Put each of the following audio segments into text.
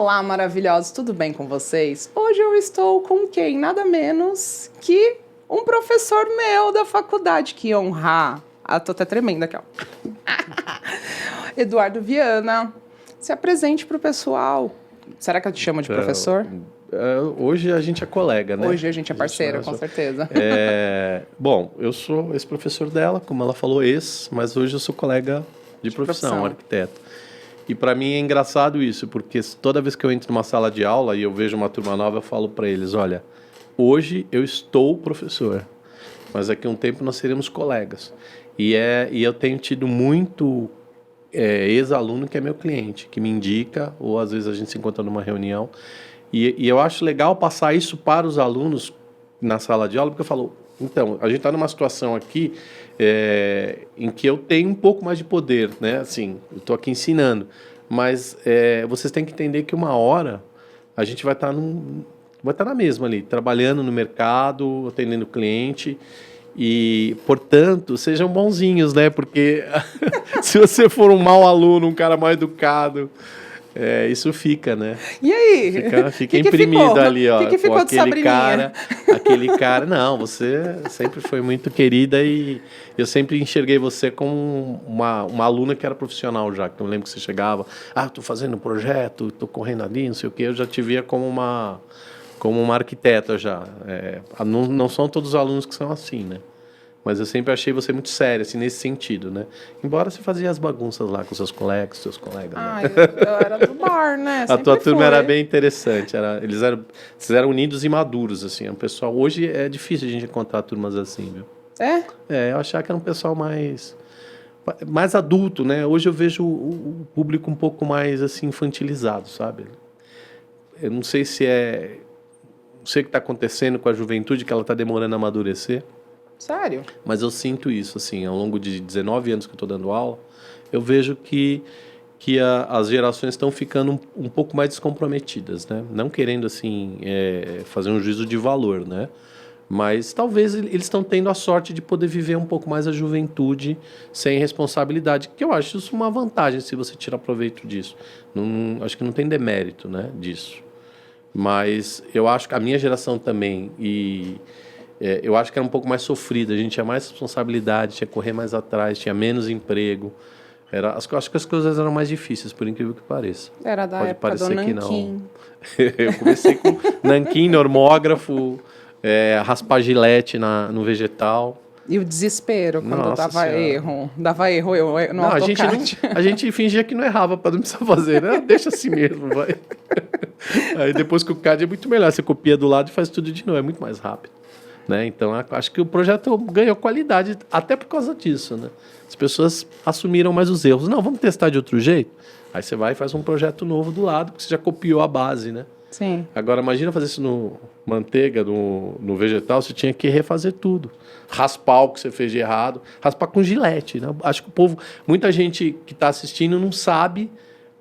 Olá, maravilhosos, tudo bem com vocês? Hoje eu estou com quem? Nada menos que um professor meu da faculdade, que honrar. Ah, tô até tremendo aqui, ó. Eduardo Viana, se apresente para o pessoal. Será que eu te chamo de professor? Hoje a gente é colega, né? Hoje a gente é parceiro, com certeza. Bom, eu sou ex-professor dela, como ela falou, mas hoje eu sou colega de profissão, arquiteto. E para mim é engraçado isso, porque toda vez que eu entro numa sala de aula e eu vejo uma turma nova, eu falo para eles, olha, hoje eu estou professor, mas daqui a um tempo nós seremos colegas. E eu tenho tido muito ex-aluno que é meu cliente, que me indica, ou às vezes a gente se encontra numa reunião. E eu acho legal passar isso para os alunos na sala de aula, porque eu falo, então, a gente está numa situação aqui em que eu tenho um pouco mais de poder, né? Assim, eu estou aqui ensinando, mas vocês têm que entender que uma hora a gente vai estar na mesma ali, trabalhando no mercado, atendendo o cliente. E, portanto, sejam bonzinhos, né? Porque se você for um mau aluno, um cara mal educado, isso fica, né? E aí? Fica imprimido ali, ó. O que ficou de Sabrininha? Aquele cara... Não, você sempre foi muito querida e eu sempre enxerguei você como uma aluna que era profissional já. Que eu lembro que você chegava, tô fazendo um projeto, tô correndo ali, não sei o quê. Eu já te via como uma arquiteta já. Não são todos os alunos que são assim, né? Mas eu sempre achei você muito séria, assim, nesse sentido, né? Embora você fazia as bagunças lá com seus colegas. Né? Eu era do bar, né? A tua turma era bem interessante. Vocês eram unidos e maduros, assim. O pessoal, hoje é difícil a gente encontrar turmas assim, viu? Eu achava que era um pessoal mais adulto, né? Hoje eu vejo o público um pouco mais, assim, infantilizado, sabe? Eu não sei se não sei o que está acontecendo com a juventude, que ela está demorando a amadurecer. Sério? Mas eu sinto isso, assim, ao longo de 19 anos que eu estou dando aula, eu vejo que as gerações estão ficando um pouco mais descomprometidas, né? Não querendo, assim, fazer um juízo de valor, né? Mas talvez eles estão tendo a sorte de poder viver um pouco mais a juventude sem responsabilidade, que eu acho isso uma vantagem se você tirar proveito disso. Acho que não tem demérito, né, disso. Mas eu acho que a minha geração também, eu acho que era um pouco mais sofrida, a gente tinha mais responsabilidade, tinha que correr mais atrás, tinha menos emprego. Acho que as coisas eram mais difíceis, por incrível que pareça. Era da Pode época parecer do que nanquim. não. Eu comecei com nanquim, normógrafo, raspar gilete no vegetal. E o desespero quando Nossa dava Senhora. erro. Dava erro eu no Não, AutoCAD. a gente fingia que não errava para não precisar fazer, né? Deixa assim mesmo, vai. Aí depois que o CAD é muito melhor, você copia do lado e faz tudo de novo, é muito mais rápido. Né? Então, acho que o projeto ganhou qualidade até por causa disso, né? As pessoas assumiram mais os erros. Não, vamos testar de outro jeito? Aí você vai e faz um projeto novo do lado, porque você já copiou a base, né? Sim. Agora, imagina fazer isso no manteiga, no vegetal, você tinha que refazer tudo. Raspar o que você fez de errado, raspar com gilete, né? Acho que muita gente que está assistindo não sabe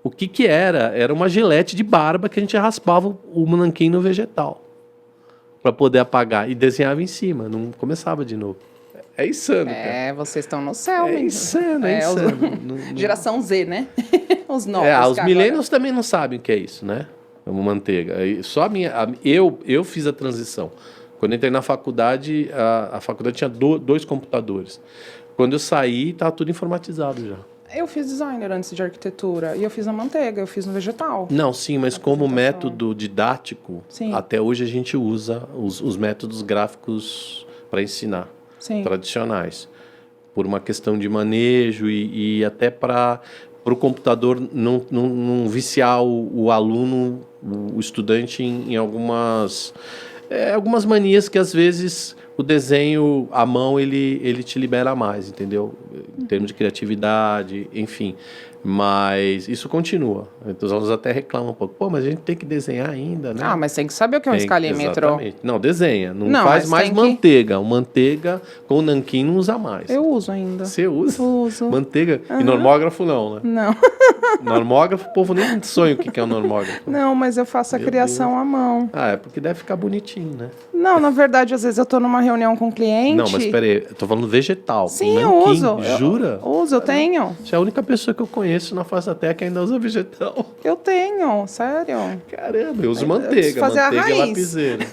o que era. Era uma gilete de barba que a gente raspava o nanquim no vegetal para poder apagar e desenhava em cima, não começava de novo. É insano, cara. Vocês estão no céu, É insano. Geração Z, né? Os novos. Os millennials também não sabem o que é isso, né? Uma manteiga. Só eu fiz a transição. Quando eu entrei na faculdade, a faculdade tinha dois computadores. Quando eu saí, estava tudo informatizado já. Eu fiz designer antes de arquitetura e eu fiz na manteiga, eu fiz no vegetal. Não, sim, mas como método didático, sim. Até hoje a gente usa os métodos gráficos para ensinar, sim. tradicionais, por uma questão de manejo e até para o computador não viciar o aluno, o estudante em algumas manias que às vezes o desenho à mão ele te libera mais, entendeu? Em termos de criatividade, enfim. Mas isso continua. Então, os alunos até reclamam um pouco. Pô, mas a gente tem que desenhar ainda, né? Mas tem que saber o que é um escalímetro. Exatamente. Não, desenha. Não faz mais manteiga. O manteiga com o nanquim não usa mais. Eu uso ainda. Você usa? Eu uso. Manteiga? Uhum. E normógrafo não, né? Não. Normógrafo, o povo nem sonha o que é um normógrafo. Não, mas eu faço a criação à mão. É porque deve ficar bonitinho, né? Não, na verdade, às vezes eu tô numa reunião com o cliente... Não, mas peraí, eu tô falando vegetal. Sim, eu uso. Jura? Eu tenho. Você é a única pessoa que eu conheço na face da terra que ainda usa vegetal. Eu tenho, sério. Caramba, eu uso manteiga. Fazer manteiga a e raiz. lapiseira.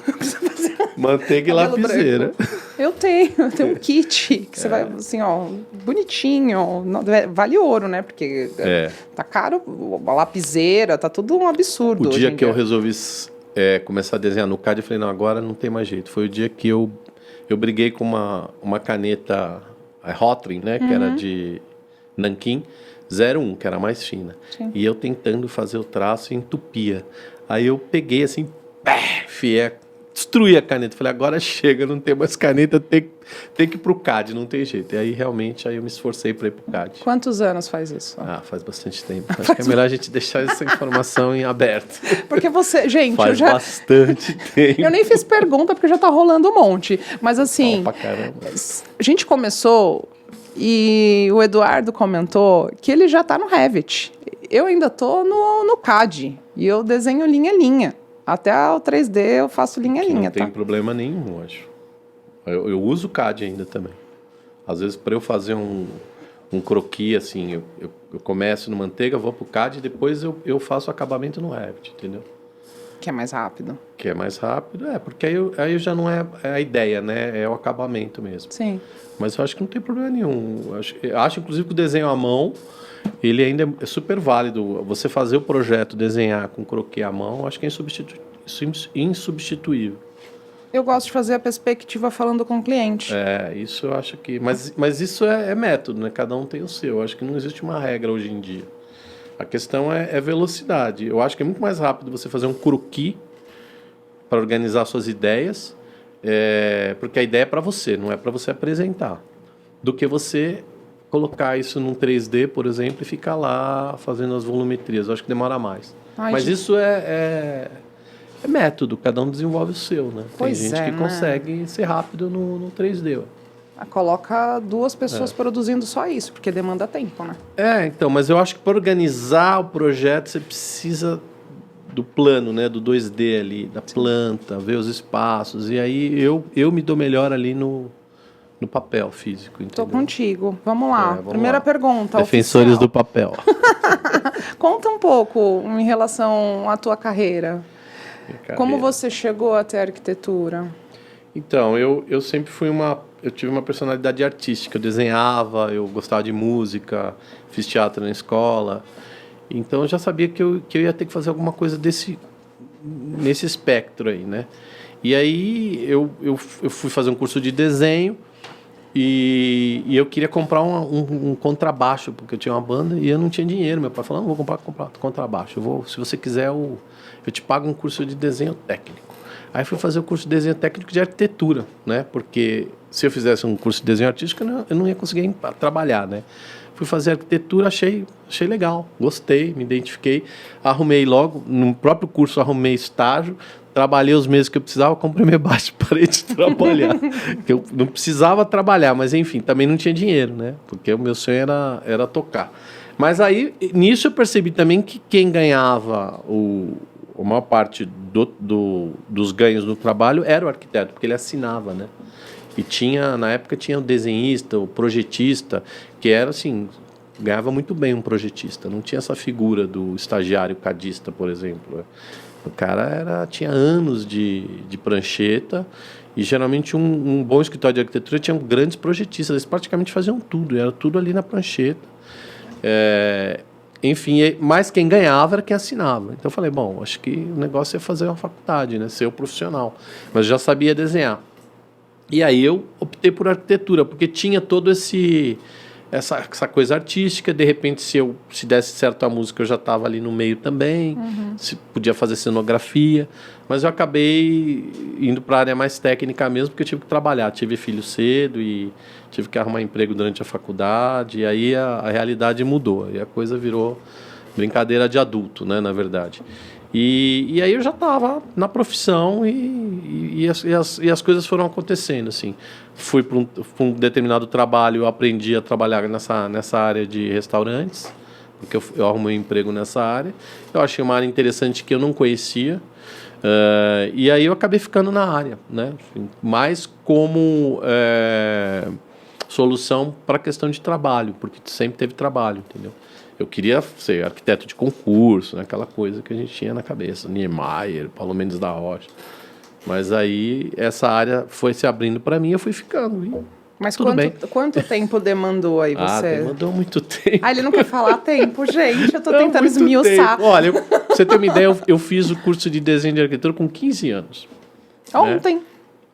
Manteiga e lapiseira. Eu tenho um kit que você vai, assim, ó, bonitinho. Vale ouro, né? Porque tá caro, a lapiseira, tá tudo um absurdo. O dia que eu resolvi começar a desenhar no CAD, eu falei, não, agora não tem mais jeito. Foi o dia que eu briguei com uma caneta Rotring, né? Que era de nanquim, 01, que era mais fina. Sim. E eu tentando fazer o traço e entupia. Aí eu peguei assim, destruí a caneta. Falei, agora chega, não tem mais caneta, tem que ir pro CAD, não tem jeito. E aí realmente eu me esforcei para ir pro CAD. Quantos anos faz isso? Faz bastante tempo. Acho que é melhor a gente deixar essa informação em aberto. Porque você, gente, faz bastante tempo. Eu nem fiz pergunta porque já tá rolando um monte. Mas assim, pra caramba. A gente começou e o Eduardo comentou que ele já tá no Revit. Eu ainda tô no CAD e eu desenho linha a linha. Até o 3D eu faço linha a linha, não tem problema nenhum, eu acho. Eu uso o CAD ainda também. Às vezes, para eu fazer um croquis, assim, eu começo no manteiga, vou pro CAD e depois eu faço o acabamento no Revit, entendeu? Que é mais rápido. Que é mais rápido, porque aí já não é a ideia, né? É o acabamento mesmo. Sim. Mas eu acho que não tem problema nenhum. Eu acho inclusive, que o desenho à mão, ele ainda é super válido. Você fazer o projeto, desenhar com croquis à mão, acho que é insubstituível. Eu gosto de fazer a perspectiva falando com o cliente. Isso eu acho que... Mas isso é método, né? Cada um tem o seu. Eu acho que não existe uma regra hoje em dia. A questão é velocidade. Eu acho que é muito mais rápido você fazer um croquis para organizar suas ideias, porque a ideia é para você, não é para você apresentar, do que você colocar isso num 3D, por exemplo, e ficar lá fazendo as volumetrias. Eu acho que demora mais. Mas isso é método, cada um desenvolve o seu, né? Tem gente que consegue ser rápido no 3D. Coloca 2 pessoas produzindo só isso, porque demanda tempo, né? Então, mas eu acho que para organizar o projeto você precisa do plano, né? Do 2D ali, da planta, ver os espaços. E aí eu me dou melhor ali no papel físico, entendeu? Tô contigo. Vamos lá. Primeira pergunta. Defensores do papel. Conta um pouco em relação à tua carreira. Como você chegou até a arquitetura? Então, eu sempre eu tive uma personalidade artística. Eu desenhava, eu gostava de música, fiz teatro na escola. Então, eu já sabia que eu ia ter que fazer alguma coisa nesse espectro aí, né? E aí, eu fui fazer um curso de desenho e eu queria comprar um contrabaixo, porque eu tinha uma banda e eu não tinha dinheiro. Meu pai falou, não, vou comprar contrabaixo. Se você quiser, eu te pago um curso de desenho técnico. Aí fui fazer o curso de desenho técnico de arquitetura, né? Porque se eu fizesse um curso de desenho artístico, eu não ia conseguir trabalhar, né? Fui fazer arquitetura, achei legal, gostei, me identifiquei. Arrumei logo, no próprio curso, arrumei estágio, trabalhei os meses que eu precisava, comprei minha base, parei de trabalhar. Eu não precisava trabalhar, mas enfim, também não tinha dinheiro, né? Porque o meu sonho era tocar. Mas aí, nisso eu percebi também que quem ganhava a maior parte dos ganhos do trabalho era o arquiteto, porque ele assinava, né? E na época tinha o desenhista, o projetista, que era assim, ganhava muito bem um projetista. Não tinha essa figura do estagiário cadista, por exemplo. O cara tinha anos de prancheta e geralmente um bom escritório de arquitetura tinha grandes projetistas. Eles praticamente faziam tudo, era tudo ali na prancheta. Enfim, mas quem ganhava era quem assinava. Então eu falei, bom, acho que o negócio é fazer uma faculdade, né? Ser o profissional. Mas eu já sabia desenhar. E aí eu optei por arquitetura, porque tinha todo essa coisa artística. De repente, se desse certo a música, eu já estava ali no meio também. Se podia fazer cenografia. Mas eu acabei indo para a área mais técnica mesmo, porque eu tive que trabalhar. Tive filho cedo e tive que arrumar emprego durante a faculdade. E aí a realidade mudou. E a coisa virou brincadeira de adulto, né, na verdade. E aí eu já estava na profissão e as coisas foram acontecendo, assim. Fui para um determinado trabalho, eu aprendi a trabalhar nessa área de restaurantes, porque eu arrumei um emprego nessa área. Eu achei uma área interessante que eu não conhecia. E aí eu acabei ficando na área, né? Mais como solução para a questão de trabalho, porque sempre teve trabalho, entendeu? Eu queria ser arquiteto de concurso, né? Aquela coisa que a gente tinha na cabeça, Niemeyer, Paulo Mendes da Rocha. Mas aí essa área foi se abrindo para mim e eu fui ficando. Mas tudo bem. Quanto tempo demandou aí você? Demandou muito tempo. Ele não quer falar tempo, gente. Eu tô tentando esmiuçar. Olha, pra você ter uma ideia, eu fiz o curso de desenho de arquitetura com 15 anos. Ontem. Né?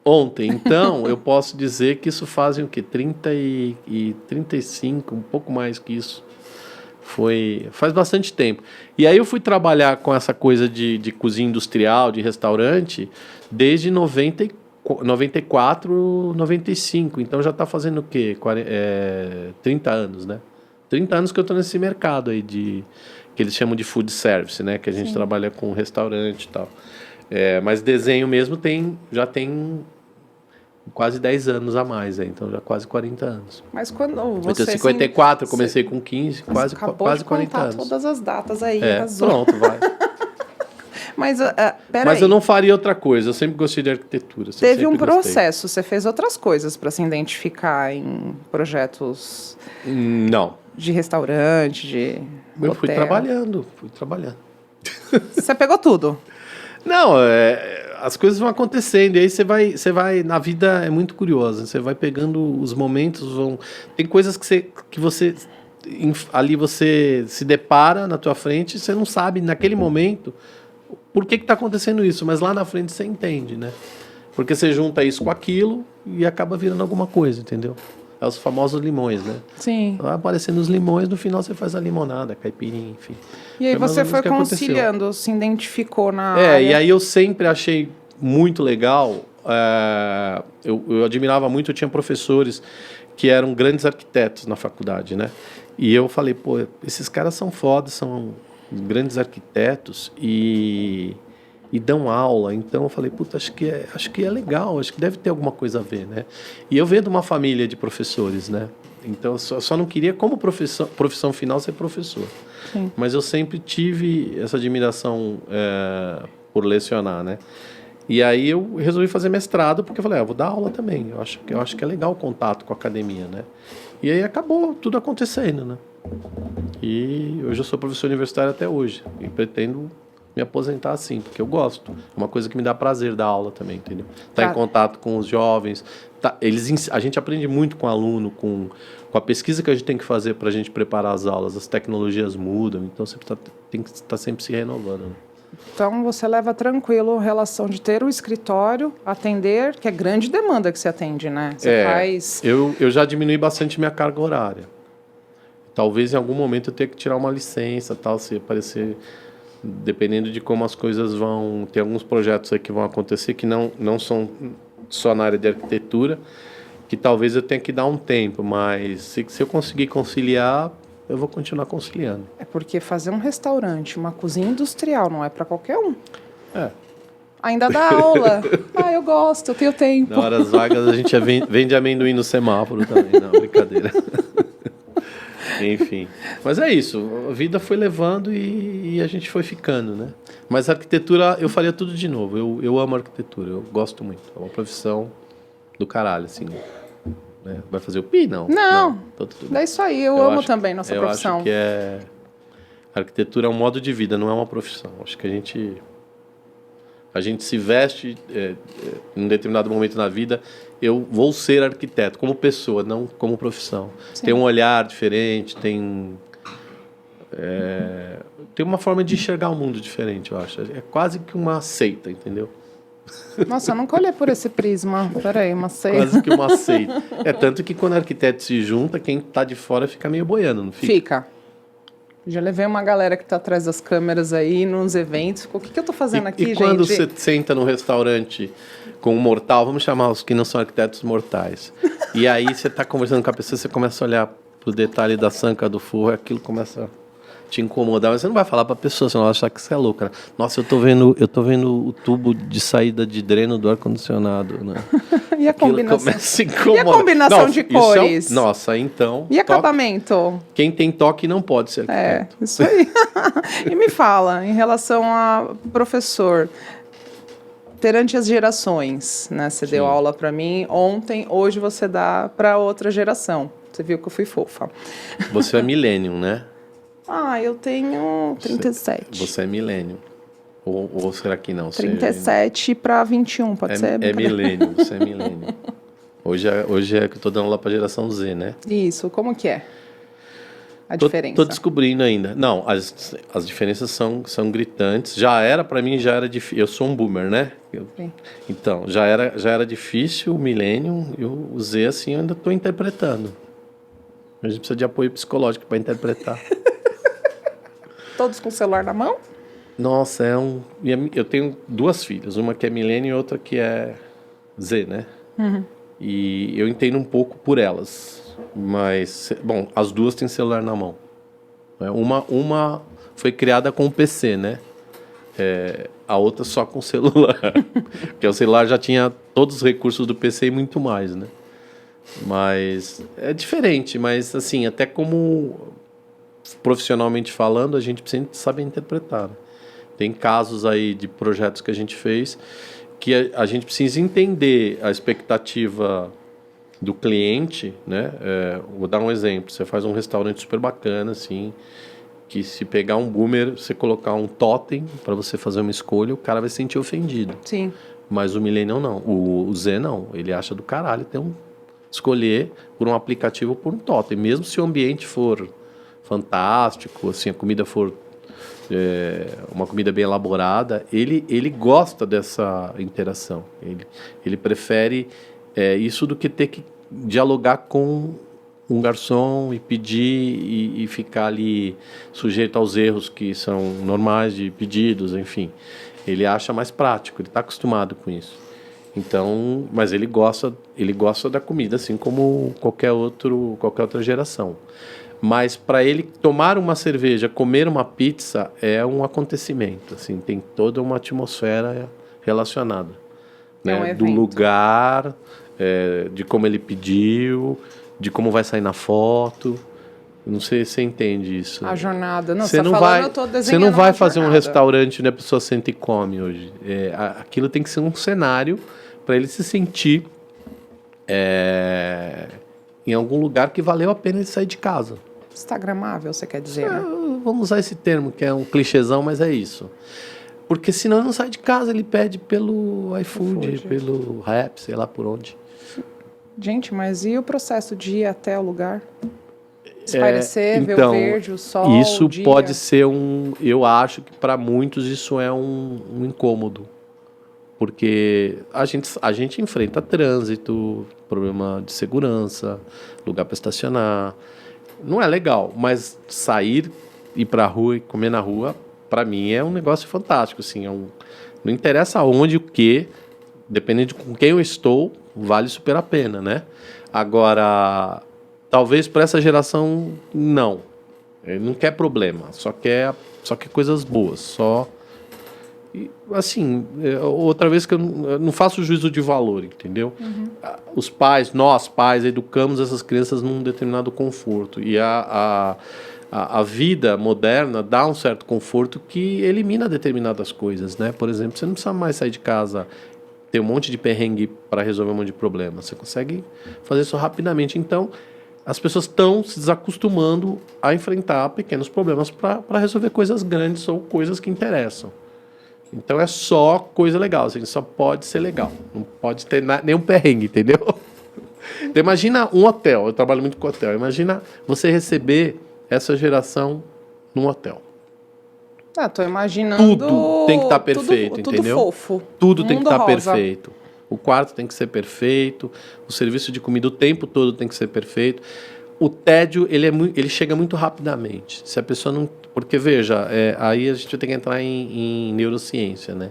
Ontem. Então, eu posso dizer que isso fazem o quê? 30 e 35, um pouco mais que isso. Faz bastante tempo. E aí eu fui trabalhar com essa coisa de cozinha industrial, de restaurante, desde 94, 95. Então já está fazendo o quê? 30 anos, né? 30 anos que eu estou nesse mercado aí que eles chamam de food service, né? Que a gente trabalha com restaurante e tal. Mas desenho mesmo já tem quase 10 anos a mais, então já quase 40 anos. Mas quando você... Eu tenho 54, eu comecei com 15, quase 40 anos. Todas as datas aí. Pronto, vai. Mas eu não faria outra coisa, eu sempre gostei de arquitetura. Teve um processo, você fez outras coisas para se identificar em projetos... Não. De restaurante, de Eu hotel. fui trabalhando. Você pegou tudo? Não, as coisas vão acontecendo, e aí você vai, na vida é muito curiosa, você vai pegando os momentos, tem coisas que você, ali você se depara na tua frente, e você não sabe naquele momento por que está acontecendo isso, mas lá na frente você entende, né? Porque você junta isso com aquilo e acaba virando alguma coisa, entendeu? É os famosos limões, né? Sim. Vai aparecendo os limões, no final você faz a limonada, a caipirinha, enfim. E aí você foi conciliando, se identificou na área. E aí eu sempre achei muito legal, eu admirava muito, eu tinha professores que eram grandes arquitetos na faculdade, né? E eu falei, pô, esses caras são fodas, são grandes arquitetos e dão aula, então eu falei, puta, acho que é legal, acho que deve ter alguma coisa a ver, né? E eu venho de uma família de professores, né? Então eu só não queria, como profissão final, ser professor. Sim. Mas eu sempre tive essa admiração por lecionar, né? E aí eu resolvi fazer mestrado, porque eu falei, vou dar aula também, eu acho que é legal o contato com a academia, né? E aí acabou tudo acontecendo, né? E hoje eu sou professor universitário até hoje, e pretendo me aposentar assim, porque eu gosto. É uma coisa que me dá prazer dar aula também, entendeu? Em contato com os jovens. A gente aprende muito com o aluno, com a pesquisa que a gente tem que fazer para a gente preparar as aulas. As tecnologias mudam, então você tem que estar sempre se renovando. Né? Então você leva tranquilo a relação de ter o escritório, atender, que é grande demanda que você atende, né? Você faz... Eu já diminui bastante minha carga horária. Talvez em algum momento eu tenha que tirar uma licença, tal, se aparecer... Dependendo de como as coisas vão... Tem alguns projetos aí que vão acontecer que não são só na área de arquitetura, que talvez eu tenha que dar um tempo, mas se eu conseguir conciliar, eu vou continuar conciliando. É porque fazer um restaurante, uma cozinha industrial, não é para qualquer um. Ainda dá aula. Eu gosto, eu tenho tempo. Na horas vagas a gente vende amendoim no semáforo também, não, brincadeira. Enfim, mas é isso, a vida foi levando e a gente foi ficando, né? Mas a arquitetura, eu faria tudo de novo, eu amo a arquitetura, eu gosto muito, é uma profissão do caralho, assim, né? Vai fazer o pi? Não. Não, é isso aí, eu amo também nossa profissão. Eu acho que a arquitetura é um modo de vida, não é uma profissão, acho que a gente se veste em um determinado momento na vida. Eu vou ser arquiteto como pessoa, não como profissão. Sim. Tem um olhar diferente, tem uma forma de enxergar o mundo diferente, eu acho. É quase que uma seita, entendeu? Nossa, eu nunca olhei por esse prisma. Peraí, uma seita. Quase que uma seita. Tanto que quando o arquiteto se junta, quem está de fora fica meio boiando, não fica? Fica. Já levei uma galera que está atrás das câmeras aí, nos eventos. O que eu estou fazendo aqui, gente? E quando você senta num restaurante com um mortal, vamos chamar os que não são arquitetos mortais, e aí você está conversando com a pessoa, você começa a olhar pro detalhe da sanca do forro, aquilo começa a te incomodar, mas você não vai falar para a pessoa, você não vai achar que você é louca. Né? Nossa, eu tô vendo o tubo de saída de dreno do ar-condicionado, né? E a combinação? Começa a incomodar. E a combinação de cores? Nossa, então... E acabamento? Quem tem toque não pode ser arquiteto. Isso aí. E me fala, em relação a professor, perante as gerações, né? Você deu aula para mim ontem, hoje você dá para outra geração. Você viu que eu fui fofa. Você é millennium, né? Eu tenho 37. Você é millennium. Ou será que não? 37 para 21, pode ser? É millennium, você é millennium. Hoje é que eu tô dando aula pra geração Z, né? Isso, como que é a diferença? Tô descobrindo ainda. Não, as diferenças são gritantes. Para mim já era difícil. Eu sou um boomer, né? Então, já era difícil o millennium e o Z, assim, eu ainda tô interpretando. A gente precisa de apoio psicológico para interpretar. Todos com o celular na mão? Nossa, eu tenho 2 filhas, uma que é millennium e outra que é Z, né? Uhum. E eu entendo um pouco por elas. Mas, bom, as 2 têm celular na mão. Uma foi criada com o PC, né? A outra só com o celular. Porque o celular já tinha todos os recursos do PC e muito mais, né? Mas é diferente, mas assim, até como profissionalmente falando, a gente precisa saber interpretar, né? Tem casos aí de projetos que a gente fez que a gente precisa entender a expectativa do cliente, né? Vou dar um exemplo. Você faz um restaurante super bacana, assim, que se pegar um boomer, você colocar um totem para você fazer uma escolha, o cara vai se sentir ofendido. Sim. Mas o millennial não. O Z não. Ele acha do caralho escolher por um aplicativo ou por um totem. Mesmo se o ambiente for fantástico, assim, a comida for uma comida bem elaborada, ele gosta dessa interação. Ele prefere isso do que ter que dialogar com um garçom e pedir e ficar ali sujeito aos erros que são normais de pedidos, enfim. Ele acha mais prático, ele está acostumado com isso. Então, mas ele gosta da comida, assim como qualquer outra geração. Mas para ele tomar uma cerveja, comer uma pizza é um acontecimento, assim, tem toda uma atmosfera relacionada, né? Do lugar, de como ele pediu, de como vai sair na foto. Não sei se você entende isso. A jornada. Não, você não vai, eu tô desenhando. Você não vai fazer um restaurante onde a pessoa senta e come hoje. Aquilo tem que ser um cenário para ele se sentir em algum lugar que valeu a pena ele sair de casa. Instagramável, você quer dizer, né? Vamos usar esse termo, que é um clichêzão, mas é isso. Porque senão ele não sai de casa, ele pede pelo iFood, pelo Rap, sei lá por onde. Gente, mas e o processo de ir até o lugar? Espairecer, ver o verde, o sol, isso pode ser eu acho que para muitos isso é um incômodo. Porque a gente enfrenta trânsito, problema de segurança, lugar para estacionar. Não é legal, mas sair, ir para a rua e comer na rua, para mim é um negócio fantástico. Assim, não interessa onde, o que, dependendo de com quem eu estou, vale super a pena, né? Agora, talvez para essa geração, não. Ele não quer problema, só quer coisas boas, assim, outra vez que eu não faço juízo de valor, entendeu? Uhum. Nós pais, educamos essas crianças num determinado conforto. E a vida moderna dá um certo conforto que elimina determinadas coisas, né? Por exemplo, você não precisa mais sair de casa, ter um monte de perrengue para resolver um monte de problema. Você consegue fazer isso rapidamente. Então, as pessoas estão se desacostumando a enfrentar pequenos problemas para resolver coisas grandes ou coisas que interessam. Então é só coisa legal, assim, só pode ser legal. Não pode ter nenhum perrengue, entendeu? Então imagina um hotel, eu trabalho muito com hotel. Imagina você receber essa geração num hotel. Tô imaginando... Tudo tem que estar perfeito, entendeu? Tudo fofo. Tudo tem que estar perfeito. O quarto tem que ser perfeito, o serviço de comida o tempo todo tem que ser perfeito. O tédio, ele chega muito rapidamente. Se a pessoa não... Porque, veja, aí a gente vai ter que entrar em neurociência, né?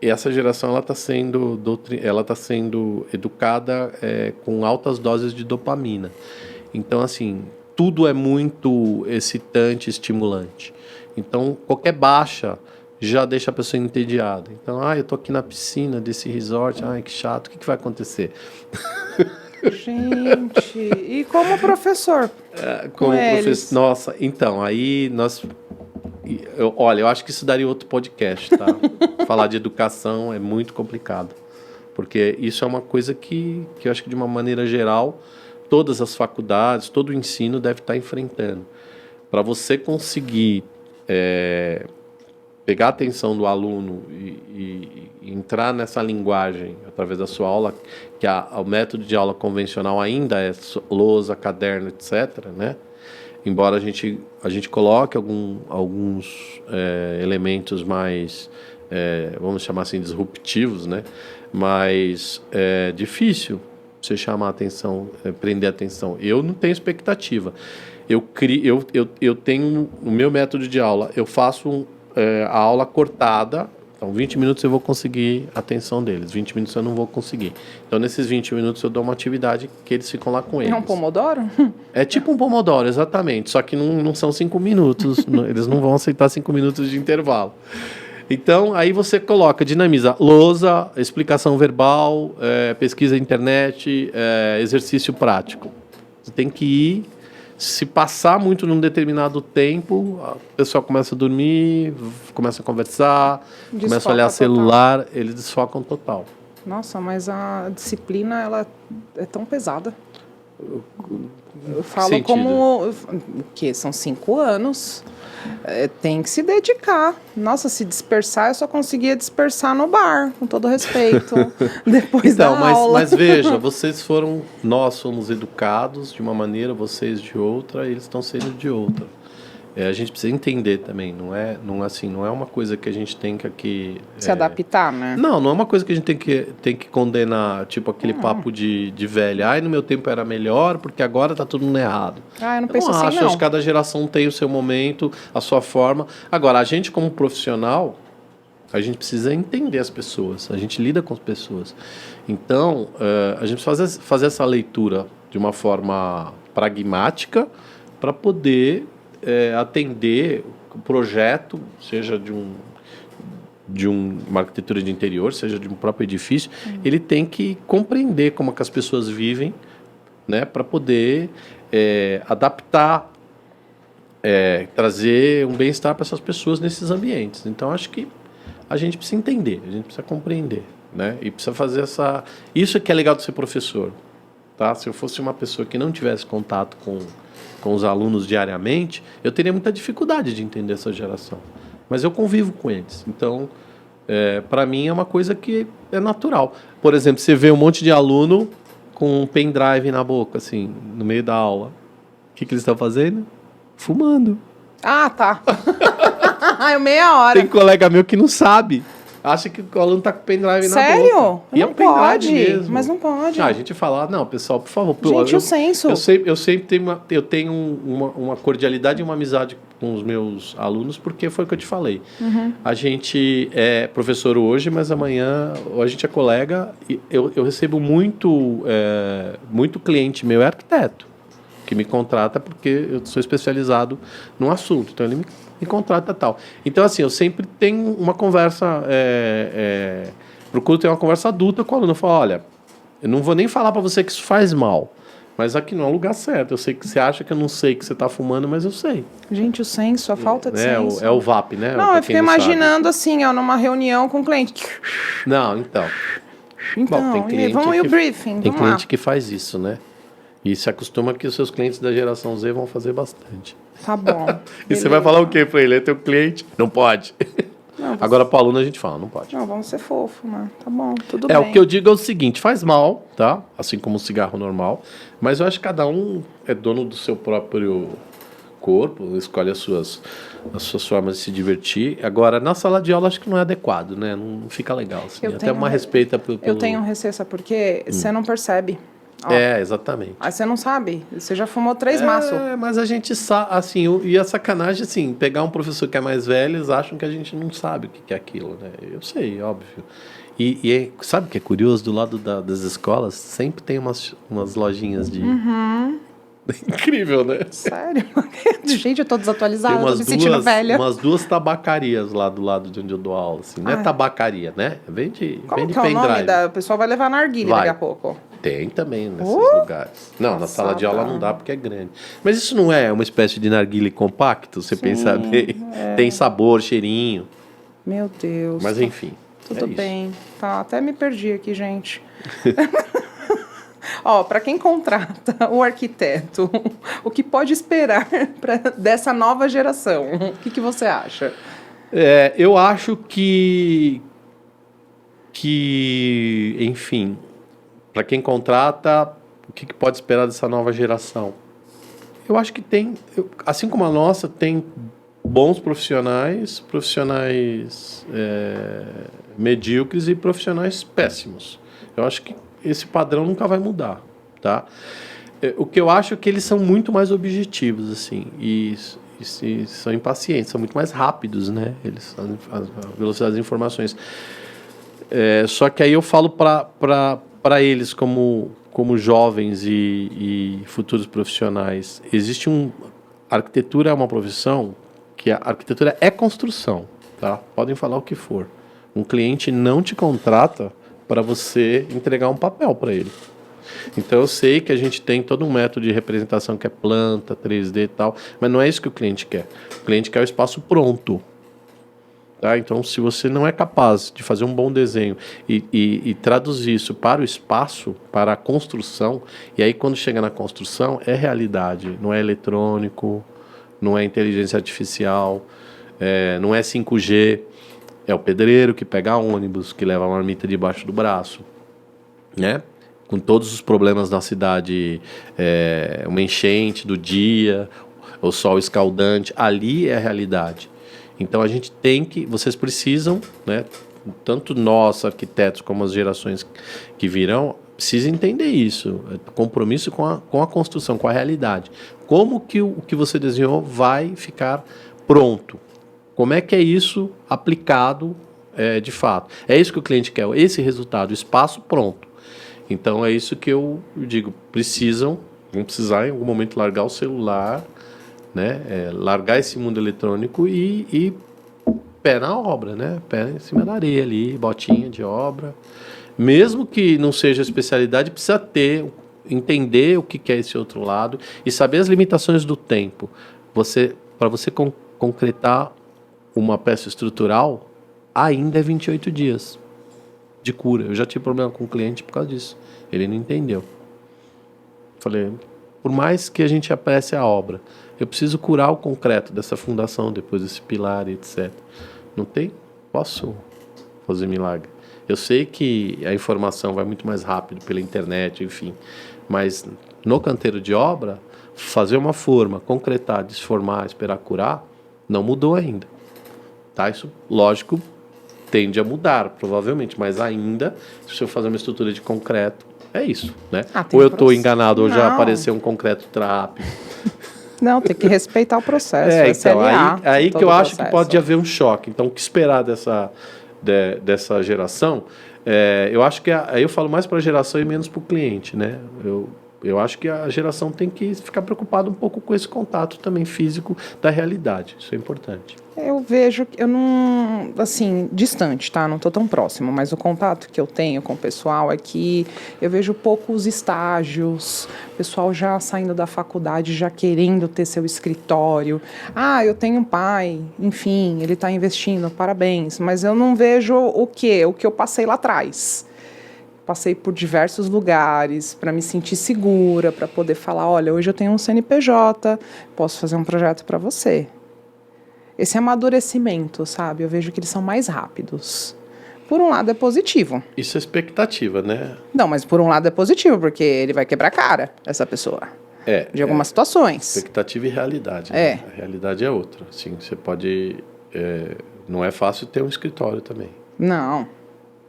Essa geração ela está sendo educada com altas doses de dopamina. Então, assim, tudo é muito excitante, estimulante. Então, qualquer baixa já deixa a pessoa entediada. Então, eu estou aqui na piscina desse resort, que chato, o que vai acontecer? Gente, e como professor? Como professor, nossa, então, aí nós Olha, eu acho que isso daria outro podcast, tá? Falar de educação é muito complicado. Porque isso é uma coisa que eu acho que, de uma maneira geral, todas as faculdades, todo o ensino deve estar enfrentando. Para você conseguir pegar a atenção do aluno e entrar nessa linguagem através da sua aula, que o método de aula convencional ainda é lousa, caderno, etc., né? Embora a gente coloque alguns elementos mais, vamos chamar assim, disruptivos, né? Mas é difícil você chamar a atenção, prender a atenção. Eu não tenho expectativa. Eu tenho o meu método de aula, eu faço a aula cortada, então 20 minutos eu vou conseguir a atenção deles, 20 minutos eu não vou conseguir. Então nesses 20 minutos eu dou uma atividade que eles ficam lá com eles. É um pomodoro? É tipo um pomodoro, exatamente, só que não são 5 minutos, eles não vão aceitar 5 minutos de intervalo. Então, aí você dinamiza lousa, explicação verbal, pesquisa na internet, exercício prático. Você tem que ir. Se passar muito num determinado tempo, o pessoal começa a dormir, começa a conversar, começa a olhar celular, eles desfocam total. Nossa, mas a disciplina, ela é tão pesada. Eu falo Sentido. como... que são 5 anos. Tem que se dedicar. Nossa, se dispersar, eu só conseguia dispersar no bar, com todo respeito. Depois da aula. Mas veja, nós somos educados de uma maneira, vocês de outra, eles estão sendo de outra. A gente precisa entender também, não é uma coisa que a gente tem que aqui... Se adaptar, né? Não é uma coisa que a gente tem que condenar, tipo aquele papo de velho. No meu tempo era melhor, porque agora tá tudo errado. Eu não penso assim, não. Acho que cada geração tem o seu momento, a sua forma. Agora, a gente como profissional, a gente precisa entender as pessoas, a gente lida com as pessoas. Então, a gente precisa fazer essa leitura de uma forma pragmática para poder... atender o projeto, seja de uma arquitetura de interior, seja de um próprio edifício, ele tem que compreender como que as pessoas vivem, né, para poder adaptar, trazer um bem-estar para essas pessoas nesses ambientes. Então, acho que a gente precisa entender, a gente precisa compreender, né, e precisa fazer isso é que é legal de ser professor, tá? Se eu fosse uma pessoa que não tivesse contato com os alunos diariamente, eu teria muita dificuldade de entender essa geração. Mas eu convivo com eles. Então, para mim, é uma coisa que é natural. Por exemplo, você vê um monte de aluno com um pendrive na boca, assim, no meio da aula. O que eles estão fazendo? Fumando. Ah, tá. Meia hora. Tem colega meu que não sabe. Acha que o aluno tá com o pendrive na boca. Sério? E é um pendrive pode, mesmo. mas não pode. A gente fala, não, pessoal, por favor. Gente, o senso. Eu sempre tenho uma cordialidade e uma amizade com os meus alunos, porque foi o que eu te falei. A gente é professor hoje, mas amanhã a gente é colega. E eu recebo muito cliente meu, é arquiteto, que me contrata porque eu sou especializado num assunto. Então, ele me contrata tal. Então, assim, eu sempre tenho uma conversa, procuro ter uma conversa adulta com o aluno. Eu falo, olha, eu não vou nem falar para você que isso faz mal, mas aqui não é o lugar certo. Eu sei que você acha que eu não sei que você está fumando, mas eu sei. Gente, o senso, a falta de senso. É o VAP, né? Não, eu fiquei imaginando assim, numa reunião com o cliente. Não, então. Então, Bom, tem cliente vamos o briefing. Tem cliente lá. Que faz isso, né? E se acostuma que os seus clientes da geração Z vão fazer bastante. Tá bom. E você vai falar o quê para ele? É teu cliente? Não pode. Não, agora, para o aluno, a gente fala, não pode. Não, vamos ser fofo, né? Tá bom, tudo bem. O que eu digo é o seguinte, faz mal, tá? Assim como o cigarro normal, mas eu acho que cada um é dono do seu próprio corpo, escolhe as suas formas de se divertir. Agora, na sala de aula, acho que não é adequado, né? Não fica legal. Assim. Até uma respeita pelo... Eu tenho receio, sabe por quê? Você não percebe. Exatamente. Aí você não sabe. Você já fumou 3 maços. Mas a gente sabe, assim, e a sacanagem, assim, pegar um professor que é mais velho, eles acham que a gente não sabe o que é aquilo, né? Eu sei, óbvio. E sabe o que é curioso? Do lado das escolas, sempre tem umas lojinhas de... Incrível, né? Sério? Gente, eu tô desatualizada, tô me sentindo velha. Umas 2 tabacarias lá do lado de onde eu dou aula, assim. Não é tabacaria, né? Vende Como que é o nome da... O pessoal vai levar na narguilha daqui a pouco. Tem também nesses lugares. Não, na sala de aula não dá porque é grande. Mas isso não é uma espécie de narguilé compacto? Você pensa bem. Tem sabor, cheirinho. Meu Deus. Mas enfim. Tudo bem. Tá, até me perdi aqui, gente. Ó, para quem contrata o arquiteto, o que pode esperar dessa nova geração? O que você acha? Eu acho que enfim, para quem contrata, o que pode esperar dessa nova geração? Eu acho que tem, assim como a nossa, tem bons profissionais medíocres e profissionais péssimos. Eu acho que esse padrão nunca vai mudar, tá? O que eu acho é que eles são muito mais objetivos, assim, e são impacientes, são muito mais rápidos, né? A velocidade das informações. Só que aí eu falo para eles como jovens e futuros profissionais. A arquitetura é uma profissão que a arquitetura é construção, tá? Podem falar o que for. Um cliente não te contrata para você entregar um papel para ele. Então eu sei que a gente tem todo um método de representação que é planta, 3D e tal, mas não é isso que o cliente quer. O cliente quer o espaço pronto. Tá? Então, se você não é capaz de fazer um bom desenho e traduzir isso para o espaço, para a construção, e aí quando chega na construção, é realidade, não é eletrônico, não é inteligência artificial, não é 5G, é o pedreiro que pega ônibus, que leva a marmita debaixo do braço, né? Com todos os problemas da cidade, uma enchente do dia, o sol escaldante, ali é a realidade. Então a gente vocês precisam, né, tanto nós arquitetos como as gerações que virão, precisam entender isso, compromisso com a construção, com a realidade. Como que o que você desenhou vai ficar pronto? Como é que é isso aplicado de fato? É isso que o cliente quer, esse resultado, o espaço pronto. Então é isso que eu digo, vão precisar em algum momento largar o celular, né? Largar esse mundo eletrônico e pé na obra, né? Pé em cima da areia ali, botinha de obra. Mesmo que não seja especialidade, precisa entender o que é esse outro lado e saber as limitações do tempo. Para você concretar uma peça estrutural, ainda é 28 dias de cura. Eu já tive problema com o cliente por causa disso. Ele não entendeu. Falei, por mais que a gente apresse a obra, eu preciso curar o concreto dessa fundação, depois desse pilar, etc. Não tem? Posso fazer milagre. Eu sei que a informação vai muito mais rápido pela internet, enfim. Mas no canteiro de obra, fazer uma forma, concretar, desformar, esperar curar, não mudou ainda. Tá? Isso, lógico, tende a mudar, provavelmente. Mas ainda, se eu fazer uma estrutura de concreto, é isso, né? Ou eu estou enganado, ou já apareceu um concreto rápido. Não, tem que respeitar o processo. Então, aí que eu acho que pode haver um choque. Então, o que esperar dessa geração? Eu acho que aí eu falo mais para a geração e menos para o cliente, né? Eu acho que a geração tem que ficar preocupada um pouco com esse contato também físico da realidade. Isso é importante. Eu vejo, eu não, assim, distante, tá? Não estou tão próximo, mas o contato que eu tenho com o pessoal é que eu vejo poucos estágios, pessoal já saindo da faculdade, já querendo ter seu escritório. Ah, eu tenho um pai, enfim, ele está investindo, parabéns, mas eu não vejo o que eu passei lá atrás. Passei por diversos lugares para me sentir segura, para poder falar, olha, hoje eu tenho um CNPJ, posso fazer um projeto para você. Esse amadurecimento, sabe? Eu vejo que eles são mais rápidos. Por um lado é positivo. Isso é expectativa, né? Não, mas por um lado é positivo, porque ele vai quebrar a cara, essa pessoa. De algumas situações. Expectativa e realidade. Né? A realidade é outra. Assim, você pode... não é fácil ter um escritório também. Não.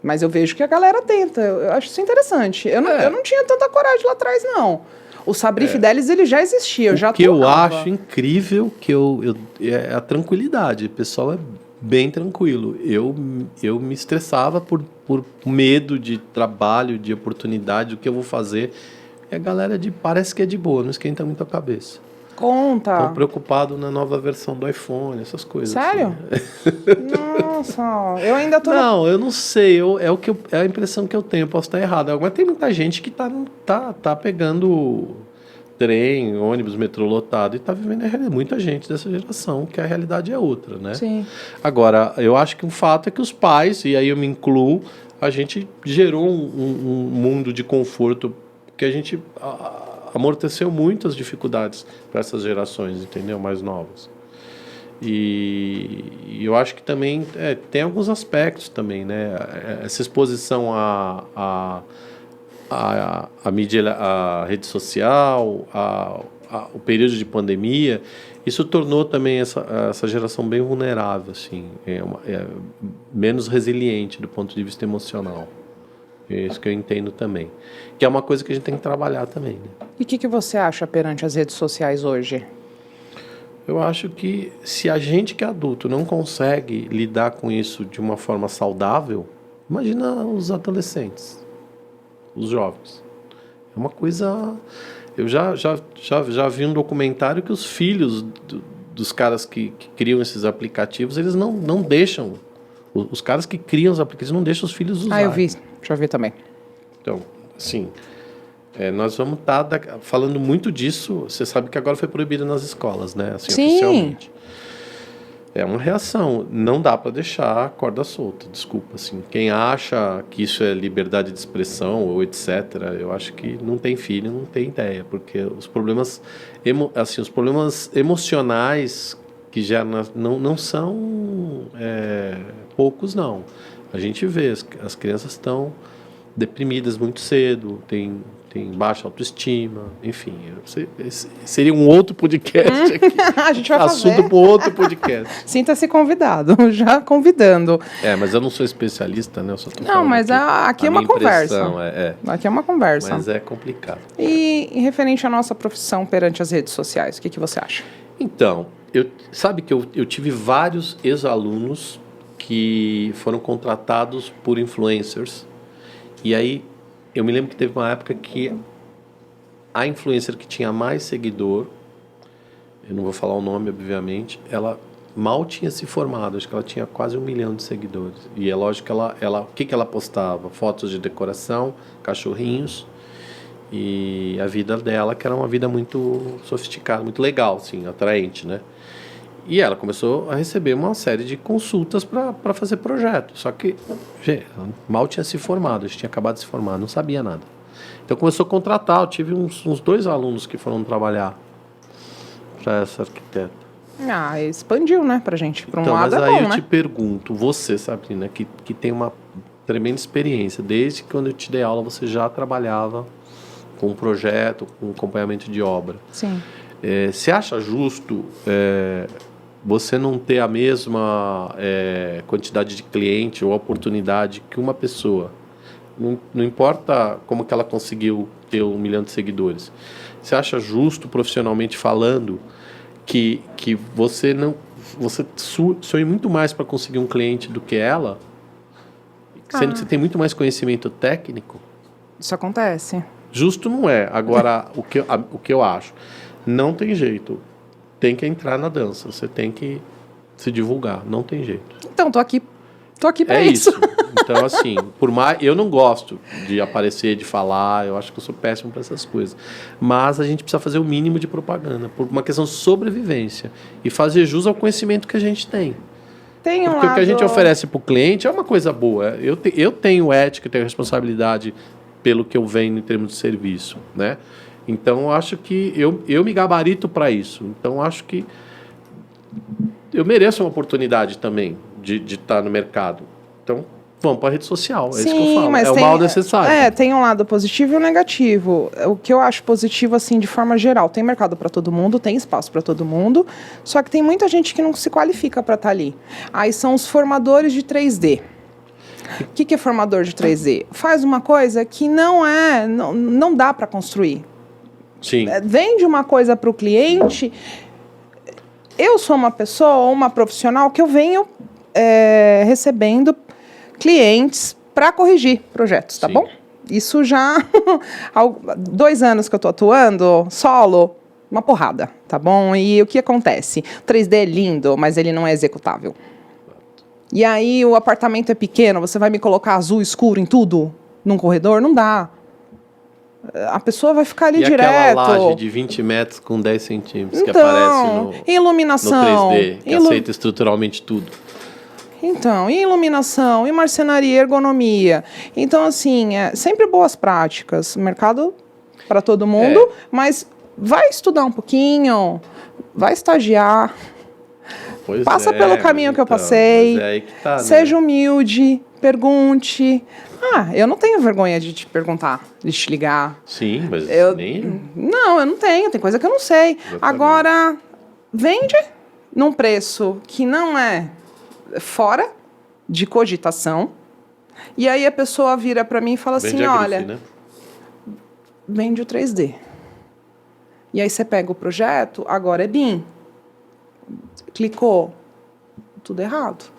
Mas eu vejo que a galera tenta. Eu acho isso interessante. Eu não tinha tanta coragem lá atrás, não. O Sabri Fidelis, ele já existia, eu já atuava. O que eu acho incrível é a tranquilidade. O pessoal é bem tranquilo. Eu me estressava por medo de trabalho, de oportunidade, do que eu vou fazer. E a galera parece que é de boa, não esquenta muito a cabeça. Conta. Estão preocupados na nova versão do iPhone, essas coisas. Sério? Assim. Nossa, eu ainda tô... Não, eu não sei, é a impressão que eu tenho, posso estar errado. Mas tem muita gente que tá pegando trem, ônibus, metrô lotado e tá vivendo muita gente dessa geração, que a realidade é outra, né? Sim. Agora, eu acho que um fato é que os pais, e aí eu me incluo, a gente gerou um mundo de conforto que a gente amorteceu muitas dificuldades para essas gerações, entendeu? Mais novas. E eu acho que também tem alguns aspectos também, né? Essa exposição à mídia, à rede social, o período de pandemia, isso tornou também essa geração bem vulnerável, assim, menos resiliente do ponto de vista emocional. É isso que eu entendo também. Que é uma coisa que a gente tem que trabalhar também, né? E o que você acha perante as redes sociais hoje? Eu acho que se a gente que é adulto não consegue lidar com isso de uma forma saudável, imagina os adolescentes, os jovens. É uma coisa... Eu já vi um documentário que os filhos dos caras que criam esses aplicativos, eles não deixam... Os caras que criam os aplicativos não deixam os filhos usar. Eu vi. Já vi também. Então, assim... nós vamos estar falando muito disso. Você sabe que agora foi proibido nas escolas, né? Assim, sim. Oficialmente. É uma reação. Não dá para deixar a corda solta. Desculpa, assim. Quem acha que isso é liberdade de expressão ou etc., eu acho que não tem filho, não tem ideia, porque os problemas, os problemas emocionais que já não são poucos, não. A gente vê as crianças estão deprimidas muito cedo, tem baixa autoestima, enfim, seria um outro podcast aqui. A gente vai assunto para outro podcast. Sinta-se convidado, já convidando. Mas eu não sou especialista, né? Eu só tô não, mas aqui é uma conversa. Aqui é uma conversa. Mas é complicado. E referente à nossa profissão perante as redes sociais, o que você acha? Então, sabe que eu tive vários ex-alunos que foram contratados por influencers. E aí, eu me lembro que teve uma época que a influencer que tinha mais seguidor, eu não vou falar o nome, obviamente, ela mal tinha se formado, acho que ela tinha quase 1 milhão de seguidores. E é lógico que o que ela postava? Fotos de decoração, cachorrinhos, e a vida dela, que era uma vida muito sofisticada, muito legal, assim, atraente, né? E ela começou a receber uma série de consultas para fazer projeto. Só que, gente, mal tinha se formado, a gente tinha acabado de se formar, não sabia nada. Então começou a contratar, eu tive uns 2 alunos que foram trabalhar para essa arquiteta. Expandiu, né, pra gente. Por um lado mas é aí bom, eu né? te pergunto, você, Sabrina, que tem uma tremenda experiência, desde que quando eu te dei aula você já trabalhava com um projeto, com acompanhamento de obra. Sim. Você acha justo você não ter a mesma quantidade de cliente ou oportunidade que uma pessoa? Não importa como que ela conseguiu ter 1 milhão de seguidores. Você acha justo, profissionalmente falando, que você sonhe muito mais para conseguir um cliente do que ela, sendo que você tem muito mais conhecimento técnico? Isso acontece. Justo não é. Agora, o que eu acho, não tem jeito. Tem que entrar na dança. Você tem que se divulgar. Não tem jeito. Então, tô aqui pra isso. Então, assim, por mais... Eu não gosto de aparecer, de falar. Eu acho que eu sou péssimo para essas coisas. Mas a gente precisa fazer o mínimo de propaganda. Por uma questão de sobrevivência. E fazer jus ao conhecimento que a gente tem. Porque o que a gente oferece para o cliente é uma coisa boa. Eu tenho ética, tenho responsabilidade pelo que eu venho em termos de serviço, né? Então, eu acho que eu me gabarito para isso. Então, eu acho que eu mereço uma oportunidade também de estar no mercado. Então, vamos para a rede social. É isso que eu falo. Mas o mal necessário. Tem um lado positivo e um negativo. O que eu acho positivo, assim, de forma geral, tem mercado para todo mundo, tem espaço para todo mundo, só que tem muita gente que não se qualifica para estar ali. Aí são os formadores de 3D. O que é formador de 3D? Faz uma coisa que não dá para construir. Sim. Vende uma coisa para o cliente. Eu sou uma pessoa, uma profissional que eu venho recebendo clientes para corrigir projetos, tá bom? Isso já há 2 anos que eu estou atuando solo, uma porrada, tá bom? E o que acontece? O 3D é lindo, mas ele não é executável. E aí o apartamento é pequeno, você vai me colocar azul escuro em tudo? Num corredor? Não dá. A pessoa vai ficar ali e direto. aquela laje de 20 metros com 10 centímetros que Então, aparece iluminação, no 3D, que aceita estruturalmente tudo. Então, e iluminação, e marcenaria, ergonomia. Então, assim, sempre boas práticas. Mercado para todo mundo, mas vai estudar um pouquinho, vai estagiar. Pois Passa pelo caminho que eu passei. Mas é aí que tá, seja né? humilde, pergunte. Eu não tenho vergonha de te perguntar, de te ligar. Sim, mas nem... Não, eu não tenho. Tem coisa que eu não sei. Exatamente. Agora, vende num preço que não é fora de cogitação. E aí a pessoa vira para mim e fala Vende assim, a grife, olha, né? vende o 3D. E aí você pega o projeto, agora é BIM. Clicou, tudo errado.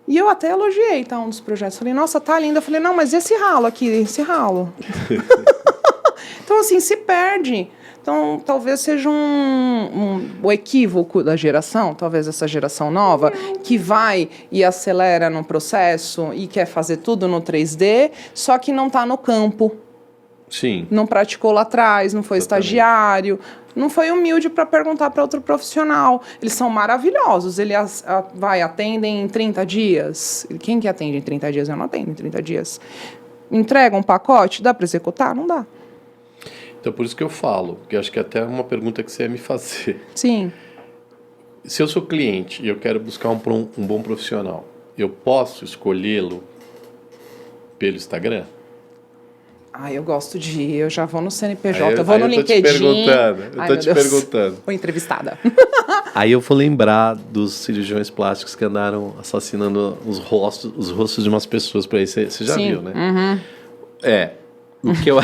E eu até elogiei, tá, um dos projetos. Falei, nossa, tá lindo. Eu falei, não, mas esse ralo aqui, esse ralo? Então, assim, se perde. Então, talvez seja o equívoco da geração, talvez essa geração nova, que vai e acelera no processo e quer fazer tudo no 3D, só que não está no campo. Sim. Não praticou lá atrás, não foi estagiário, não foi humilde para perguntar para outro profissional. Eles são maravilhosos, eles atendem em 30 dias. Quem que atende em 30 dias? Eu não atendo em 30 dias. Entrega um pacote, dá para executar? Não dá. Então, por isso que eu falo, que acho que até é uma pergunta que você ia me fazer. Sim. Se eu sou cliente e eu quero buscar um bom profissional, eu posso escolhê-lo pelo Instagram? Eu gosto de ir, eu já vou no CNPJ, eu vou no eu LinkedIn. Eu tô te perguntando. Fui entrevistada. Aí eu vou lembrar dos cirurgiões plásticos que andaram assassinando os rostos de umas pessoas por aí. Você já Sim. viu, né? Uhum. O que eu...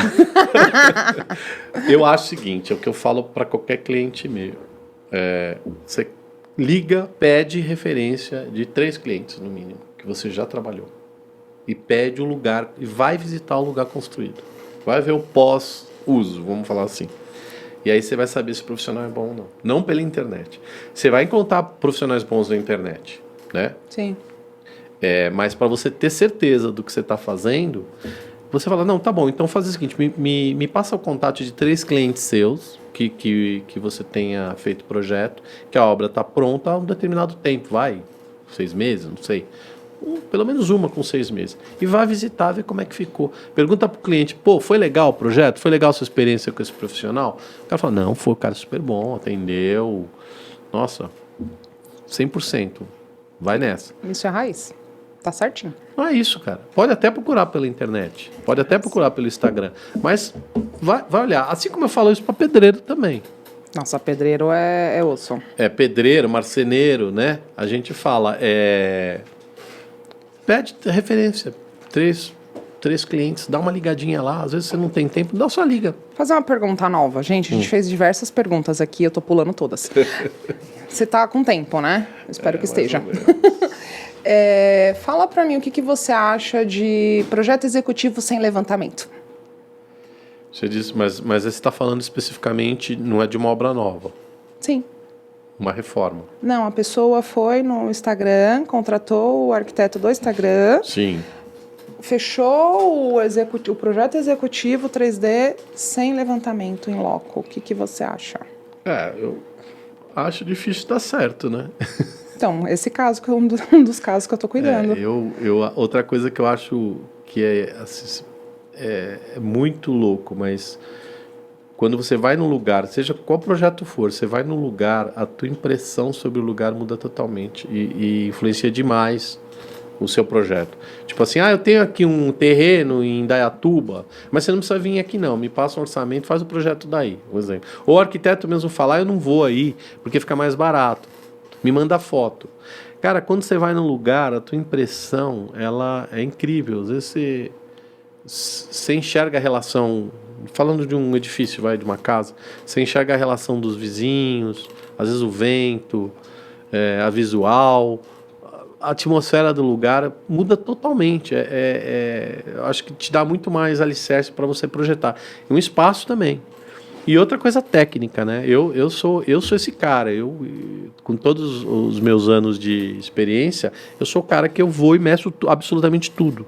eu acho o seguinte, é o que eu falo para qualquer cliente meu. Você liga, pede referência de 3 clientes, no mínimo, que você já trabalhou. E pede o lugar, e vai visitar o lugar construído. Vai ver o pós-uso, vamos falar assim. E aí você vai saber se o profissional é bom ou não. Não pela internet. Você vai encontrar profissionais bons na internet, né? Sim. Mas para você ter certeza do que você está fazendo, você fala, não, tá bom, então faz o seguinte, me passa o contato de 3 clientes seus, que você tenha feito o projeto, que a obra está pronta há um determinado tempo, 6 meses, não sei. Pelo menos uma com 6 meses. E vai visitar, ver como é que ficou. Pergunta pro cliente, foi legal o projeto? Foi legal a sua experiência com esse profissional? O cara fala, não, foi o cara super bom, atendeu. Nossa, 100%. Vai nessa. Isso é raiz. Tá certinho. Não é isso, cara. Pode até procurar pela internet. Pode até procurar pelo Instagram. Mas vai olhar. Assim como eu falo isso para pedreiro também. Nossa, pedreiro é osso. Pedreiro, marceneiro, né? A gente fala, pede referência. 3 clientes, dá uma ligadinha lá. Às vezes você não tem tempo, dá só liga. Fazer uma pergunta nova. Gente, a gente fez diversas perguntas aqui, eu tô pulando todas. Você tá com tempo, né? Espero que esteja. Fala pra mim o que você acha de projeto executivo sem levantamento. Você disse, mas você está falando especificamente, não é de uma obra nova? Sim. Uma reforma? Não, a pessoa foi no Instagram, contratou o arquiteto do Instagram. Sim. Fechou o projeto executivo 3D sem levantamento em loco. O que você acha? Eu acho difícil dar certo, né? Então, esse caso que é um dos casos que eu estou cuidando. Outra coisa que eu acho que é muito louco, mas quando você vai num lugar, seja qual projeto for, você vai num lugar, a tua impressão sobre o lugar muda totalmente e influencia demais o seu projeto. Tipo assim, eu tenho aqui um terreno em Indaiatuba, mas você não precisa vir aqui não, me passa um orçamento, faz o projeto daí, por exemplo. Ou o arquiteto mesmo falar, eu não vou aí, porque fica mais barato. Me manda foto. Cara, quando você vai num lugar, a tua impressão, ela é incrível. Às vezes você enxerga a relação, falando de um edifício, de uma casa, você enxerga a relação dos vizinhos, às vezes o vento, a visual, a atmosfera do lugar muda totalmente. Eu acho que te dá muito mais alicerce para você projetar. E um espaço também. E outra coisa técnica, né? Eu sou esse cara. Com todos os meus anos de experiência, eu sou o cara que eu vou e meço absolutamente tudo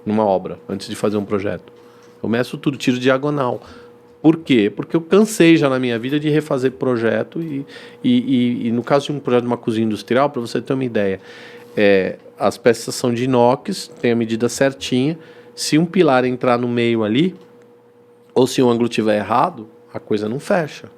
numa obra, antes de fazer um projeto. Eu meço tudo, tiro diagonal. Por quê? Porque eu cansei já na minha vida de refazer projeto e no caso de um projeto de uma cozinha industrial, para você ter uma ideia, as peças são de inox, tem a medida certinha. Se um pilar entrar no meio ali, ou se o ângulo estiver errado, a coisa não fecha.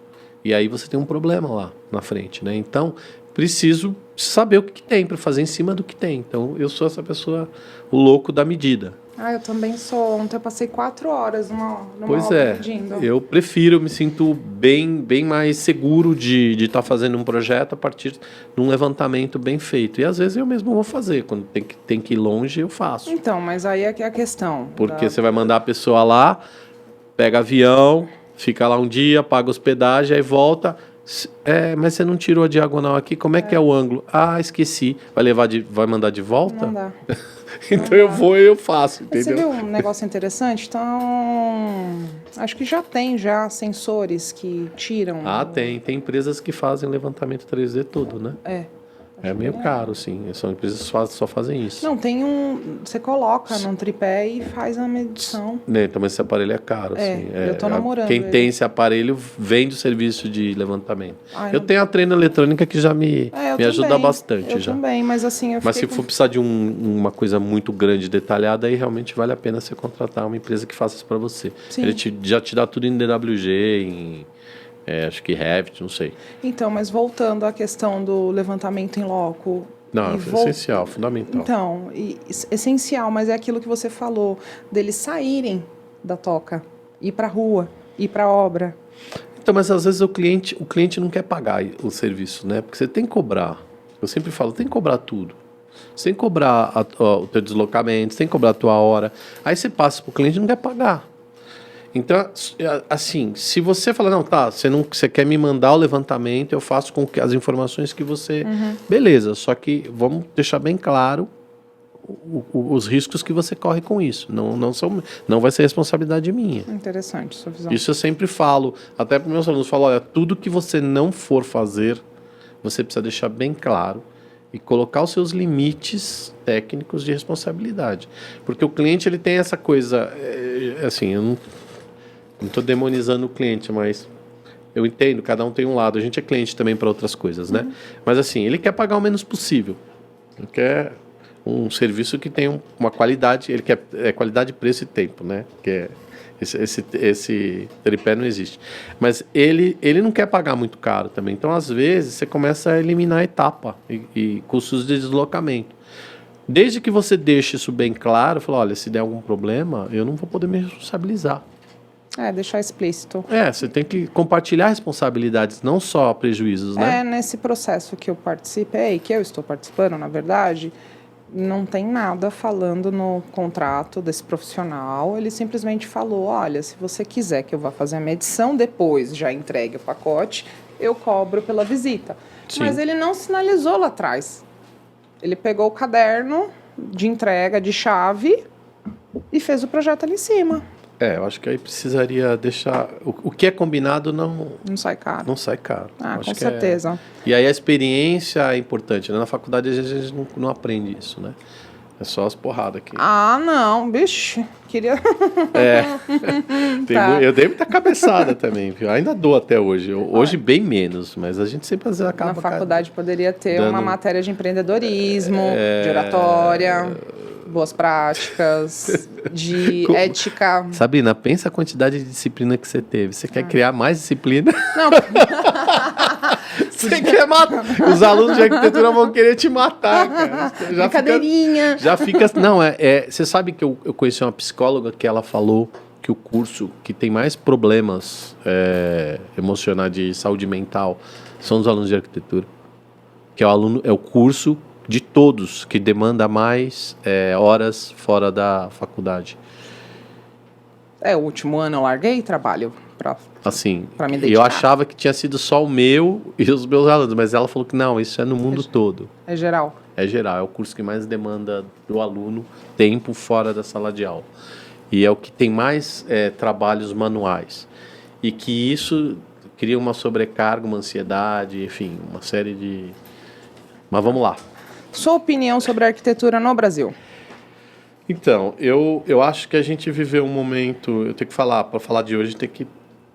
E aí você tem um problema lá na frente, né? Então, preciso saber o que tem para fazer em cima do que tem. Então, eu sou essa pessoa, o louco da medida. Eu também sou. Ontem eu passei 4 horas numa Pois obra medindo. Eu prefiro, me sinto bem mais seguro de estar fazendo um projeto a partir de um levantamento bem feito. E às vezes eu mesmo vou fazer. Quando tem que ir longe, eu faço. Então, mas aí é que é a questão. Porque você vai mandar a pessoa lá, pega avião, fica lá um dia, paga hospedagem, aí volta. Mas você não tirou a diagonal aqui, como é que é o ângulo? Esqueci. Vai mandar de volta? Não dá. Então eu vou e eu faço, entendeu? Você viu um negócio interessante? Então, acho que já tem sensores que tiram... Tem empresas que fazem levantamento 3D todo, né? É meio caro, sim. São empresas que só fazem isso. Não, tem você coloca num tripé e faz a medição. Então, mas esse aparelho é caro, assim. Eu tô namorando Quem ele. tem esse aparelho vende o serviço de levantamento. Eu tenho a treina eletrônica que já me ajuda bastante. Eu também, mas assim... Mas se for precisar de uma coisa muito grande, detalhada, aí realmente vale a pena você contratar uma empresa que faça isso para você. Sim. Ele já te dá tudo em DWG, acho que Revit, não sei. Então, mas voltando à questão do levantamento em loco... Não, é essencial, fundamental. Então, essencial, mas é aquilo que você falou, deles saírem da toca, ir para a rua, ir para a obra. Então, mas às vezes o cliente não quer pagar o serviço, né? Porque você tem que cobrar. Eu sempre falo, tem que cobrar tudo. Você tem que cobrar o teu deslocamento, você tem que cobrar a tua hora. Aí você passa para o cliente e não quer pagar. Então, assim, se você falar, não, você quer me mandar o levantamento, eu faço com as informações que você... Beleza, só que vamos deixar bem claro os riscos que você corre com isso. Não vai ser responsabilidade minha. Interessante sua visão. Isso eu sempre falo, até para os meus alunos, olha, tudo que você não for fazer, você precisa deixar bem claro e colocar os seus limites técnicos de responsabilidade. Porque o cliente, ele tem essa coisa, assim, eu não estou demonizando o cliente, mas eu entendo, cada um tem um lado. A gente é cliente também para outras coisas, né? Mas assim, ele quer pagar o menos possível. Ele quer um serviço que tenha uma qualidade, ele quer qualidade, preço e tempo, né? Que esse tripé não existe. Mas ele não quer pagar muito caro também. Então, às vezes, você começa a eliminar etapa e custos de deslocamento. Desde que você deixe isso bem claro, fala, olha, se der algum problema, eu não vou poder me responsabilizar. Deixar explícito. Você tem que compartilhar responsabilidades, não só prejuízos, né? Nesse processo que eu participei, que eu estou participando, na verdade, não tem nada falando no contrato desse profissional. Ele simplesmente falou, olha, se você quiser que eu vá fazer a medição depois, já entregue o pacote, eu cobro pela visita. Sim. Mas ele não sinalizou lá atrás. Ele pegou o caderno de entrega de chave e fez o projeto ali em cima. Eu acho que aí precisaria deixar... O que é combinado não sai caro. Não sai caro. Com certeza. E aí a experiência é importante, né? Na faculdade, às vezes, a gente não aprende isso, né? É só as porradas aqui. Não, bicho. Queria... Eu dei muita cabeçada também, viu? Ainda dou até hoje. Hoje bem menos, mas a gente sempre às vezes acaba... Na faculdade poderia ter uma matéria de empreendedorismo, de oratória... boas práticas, de ética. Sabrina, pensa a quantidade de disciplina que você teve. Você quer criar mais disciplina? Não. Você quer matar. Os alunos de arquitetura vão querer te matar, cara. Brincadeirinha. Já fica... Não, você sabe que eu conheci uma psicóloga que ela falou que o curso que tem mais problemas emocionais de saúde mental são os alunos de arquitetura. Que é o curso de todos que demanda mais horas fora da faculdade. O último ano eu larguei trabalho para me dedicar. Eu achava que tinha sido só o meu e os meus alunos, mas ela falou que não, isso é no mundo todo. É geral. É geral, é o curso que mais demanda do aluno tempo fora da sala de aula. E é o que tem mais trabalhos manuais. e que isso cria uma sobrecarga, uma ansiedade, enfim, uma série de... Mas vamos lá. Sua opinião sobre a arquitetura no Brasil? Então, eu acho que a gente viveu um momento... Eu tenho que falar, para falar de hoje, tem que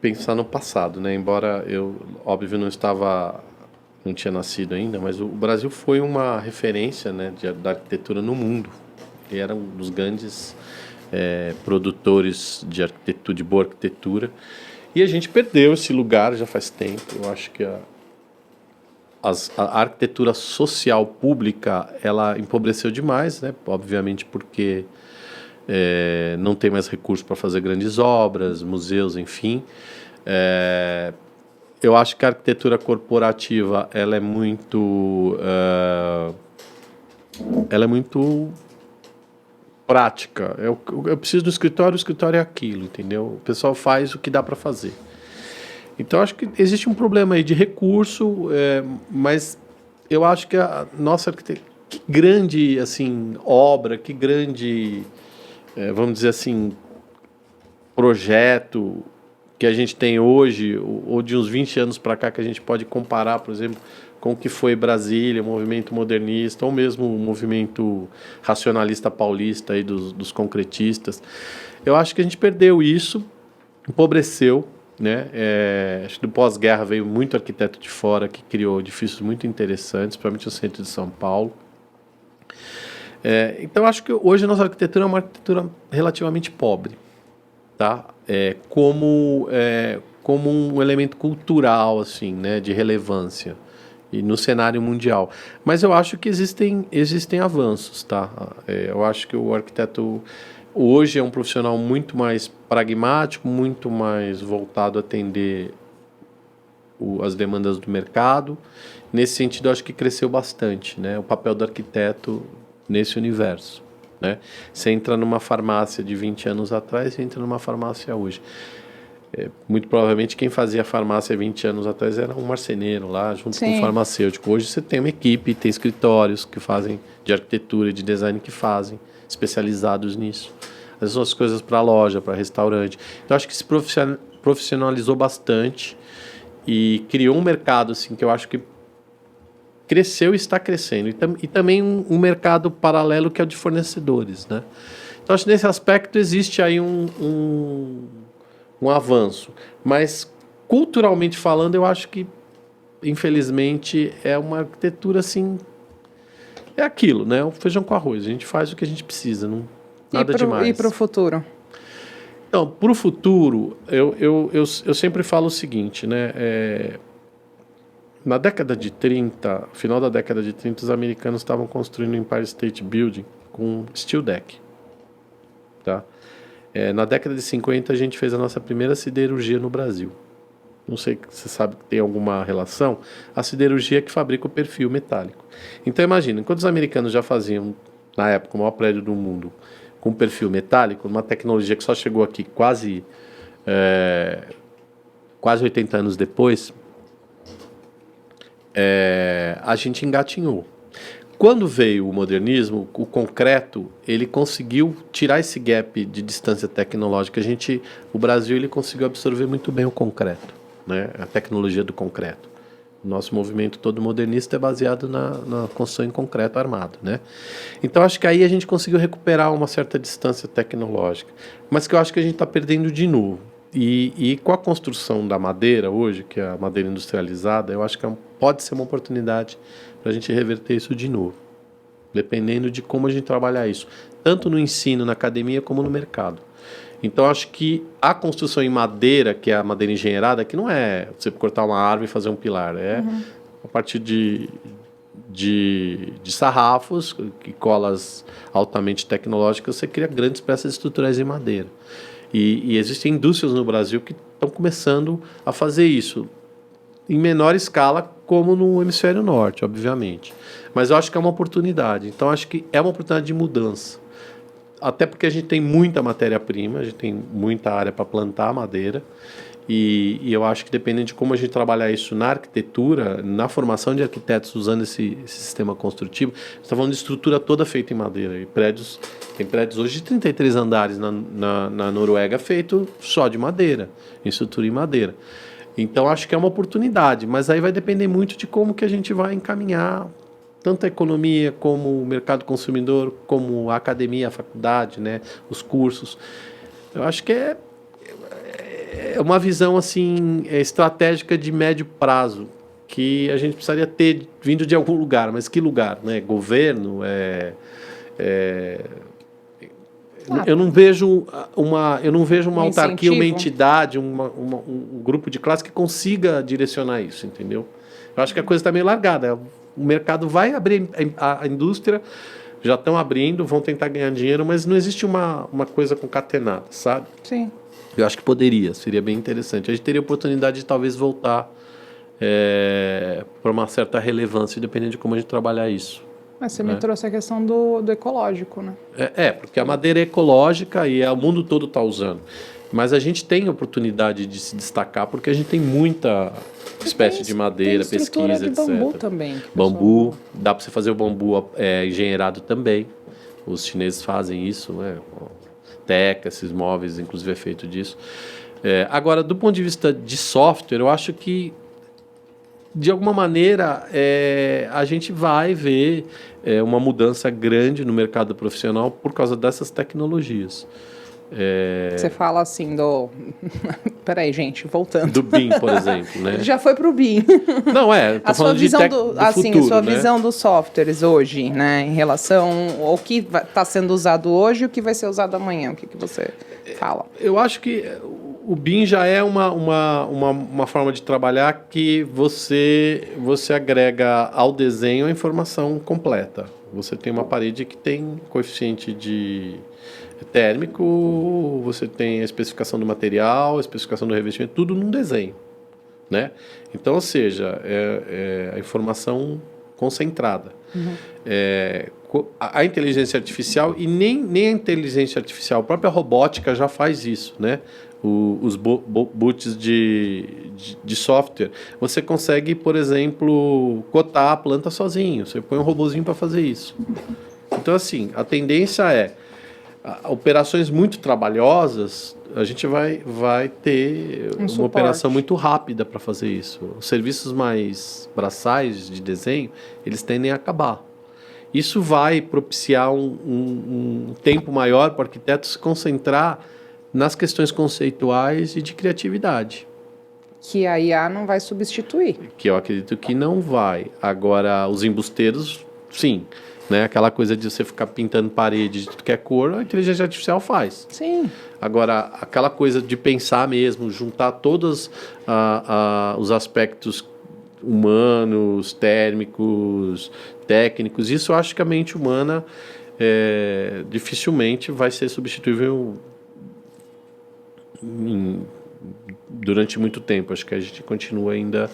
pensar no passado, né? Embora eu, óbvio, não tinha nascido ainda, mas o Brasil foi uma referência, né, da arquitetura no mundo. Ele era um dos grandes produtores de arquitetura, de boa arquitetura. E a gente perdeu esse lugar já faz tempo. Eu acho que a arquitetura social pública, ela empobreceu demais, né? Obviamente porque não tem mais recurso para fazer grandes obras, museus, enfim. Eu acho que a arquitetura corporativa ela é muito prática. Eu preciso do escritório, o escritório é aquilo, entendeu? O pessoal faz o que dá para fazer. Então, acho que existe um problema aí de recurso, mas eu acho que a nossa arquitetura... Que grande, assim, obra, que grande, vamos dizer assim, projeto que a gente tem hoje, ou de uns 20 anos para cá, que a gente pode comparar, por exemplo, com o que foi Brasília, o movimento modernista, ou mesmo o movimento racionalista paulista aí dos concretistas. Eu acho que a gente perdeu isso, empobreceu, né? Acho que do pós-guerra veio muito arquiteto de fora que criou edifícios muito interessantes, principalmente no centro de São Paulo. Então acho que hoje a nossa arquitetura é uma arquitetura relativamente pobre, tá? Como um elemento cultural, assim, né, de relevância e no cenário mundial. Mas eu acho que existem avanços, tá? Eu acho que o arquiteto hoje é um profissional muito mais pragmático, muito mais voltado a atender as demandas do mercado. Nesse sentido, eu acho que cresceu bastante, né, o papel do arquiteto nesse universo, né? Você entra numa farmácia de 20 anos atrás, você entra numa farmácia hoje. Muito provavelmente quem fazia farmácia 20 anos atrás era um marceneiro lá, junto com um farmacêutico. Hoje você tem uma equipe, tem escritórios que fazem de arquitetura e de design que fazem, especializados nisso. As outras coisas para loja, para restaurante. Então acho que se profissionalizou bastante e criou um mercado assim, que eu acho que cresceu e está crescendo. E também um mercado paralelo que é o de fornecedores, né? Então acho que nesse aspecto existe aí um avanço. Mas, culturalmente falando, eu acho que, infelizmente, é uma arquitetura assim... É aquilo, né? O feijão com arroz. A gente faz o que a gente precisa, nada demais. E para o futuro? Então, para o futuro, eu sempre falo o seguinte, né? Na década de 30, final da década de 30, os americanos estavam construindo o Empire State Building com steel deck, tá? Na década de 50, a gente fez a nossa primeira siderurgia no Brasil. Não sei se você sabe que tem alguma relação. A siderurgia é que fabrica o perfil metálico. Então, imagina, enquanto os americanos já faziam, na época, o maior prédio do mundo com perfil metálico, uma tecnologia que só chegou aqui quase 80 anos depois, a gente engatinhou. Quando veio o modernismo, o concreto, ele conseguiu tirar esse gap de distância tecnológica. O Brasil ele conseguiu absorver muito bem o concreto, né? A tecnologia do concreto. O nosso movimento todo modernista é baseado na construção em concreto armado, né? Então, acho que aí a gente conseguiu recuperar uma certa distância tecnológica, mas que eu acho que a gente está perdendo de novo. E com a construção da madeira hoje, que é a madeira industrializada, eu acho que pode ser uma oportunidade para a gente reverter isso de novo, dependendo de como a gente trabalhar isso, tanto no ensino, na academia, como no mercado. Então, acho que a construção em madeira, que é a madeira engenheirada, que não é você cortar uma árvore e fazer um pilar, a partir de sarrafos e colas altamente tecnológicas, você cria grandes peças estruturais em madeira. E existem indústrias no Brasil que estão começando a fazer isso, em menor escala, como no hemisfério norte, obviamente. Mas eu acho que é uma oportunidade. Então, acho que é uma oportunidade de mudança. Até porque a gente tem muita matéria-prima, a gente tem muita área para plantar madeira. E eu acho que dependendo de como a gente trabalhar isso na arquitetura, na formação de arquitetos usando esse sistema construtivo, você está falando de estrutura toda feita em madeira. E tem prédios hoje de 33 andares na Noruega feito só de madeira, em estrutura em madeira. Então acho que é uma oportunidade, mas aí vai depender muito de como que a gente vai encaminhar tanto a economia como o mercado consumidor, como a academia, a faculdade, né, os cursos. Eu acho que é uma visão assim estratégica de médio prazo que a gente precisaria ter vindo de algum lugar, mas que lugar, né? Governo, eu não vejo uma autarquia, uma entidade, um grupo de classe que consiga direcionar isso, entendeu? Eu acho que a coisa está meio largada. O mercado vai abrir, a indústria já estão abrindo, vão tentar ganhar dinheiro, mas não existe uma coisa concatenada, sabe? Sim. Eu acho que seria bem interessante. A gente teria oportunidade de talvez voltar para uma certa relevância, dependendo de como a gente trabalhar isso. Mas você me trouxe a questão do ecológico, né? Porque a madeira é ecológica e o mundo todo está usando. Mas a gente tem oportunidade de se destacar porque a gente tem muita espécie de madeira, pesquisa, de etc. bambu também. Bambu, dá para você fazer o bambu engenheirado também. Os chineses fazem isso, né? Teca, esses móveis, inclusive é feito disso. Agora, do ponto de vista de software, eu acho que de alguma maneira a gente vai ver uma mudança grande no mercado profissional por causa dessas tecnologias. Você fala assim do... Peraí, gente, voltando. Do BIM, por exemplo, né? Ele já foi para o BIM. Não, tô falando de do assim, futuro, a sua né? visão dos softwares hoje, né? Em relação ao que está sendo usado hoje e o que vai ser usado amanhã. O que você fala? Eu acho que o BIM já é uma forma de trabalhar que você agrega ao desenho a informação completa. Você tem uma parede que tem coeficiente de térmico, você tem a especificação do material, a especificação do revestimento, tudo num desenho, né? Então, ou seja, a informação concentrada. Uhum. A inteligência artificial, e nem a inteligência artificial, a própria robótica já faz isso, né? Os boots de software, você consegue, por exemplo, cotar a planta sozinho, você põe um robozinho para fazer isso. Então, assim, a tendência operações muito trabalhosas, a gente vai ter uma operação muito rápida para fazer isso. Os serviços mais braçais de desenho, eles tendem a acabar. Isso vai propiciar um tempo maior para o arquiteto se concentrar nas questões conceituais e de criatividade. Que a IA não vai substituir. Que eu acredito que não vai. Agora, os embusteiros, sim. Né? Aquela coisa de você ficar pintando parede de tudo que é cor, a inteligência artificial faz. Sim. Agora, aquela coisa de pensar mesmo, juntar todos os aspectos humanos, térmicos, técnicos, isso eu acho que a mente humana dificilmente vai ser substituível durante muito tempo. Acho que a gente continua ainda...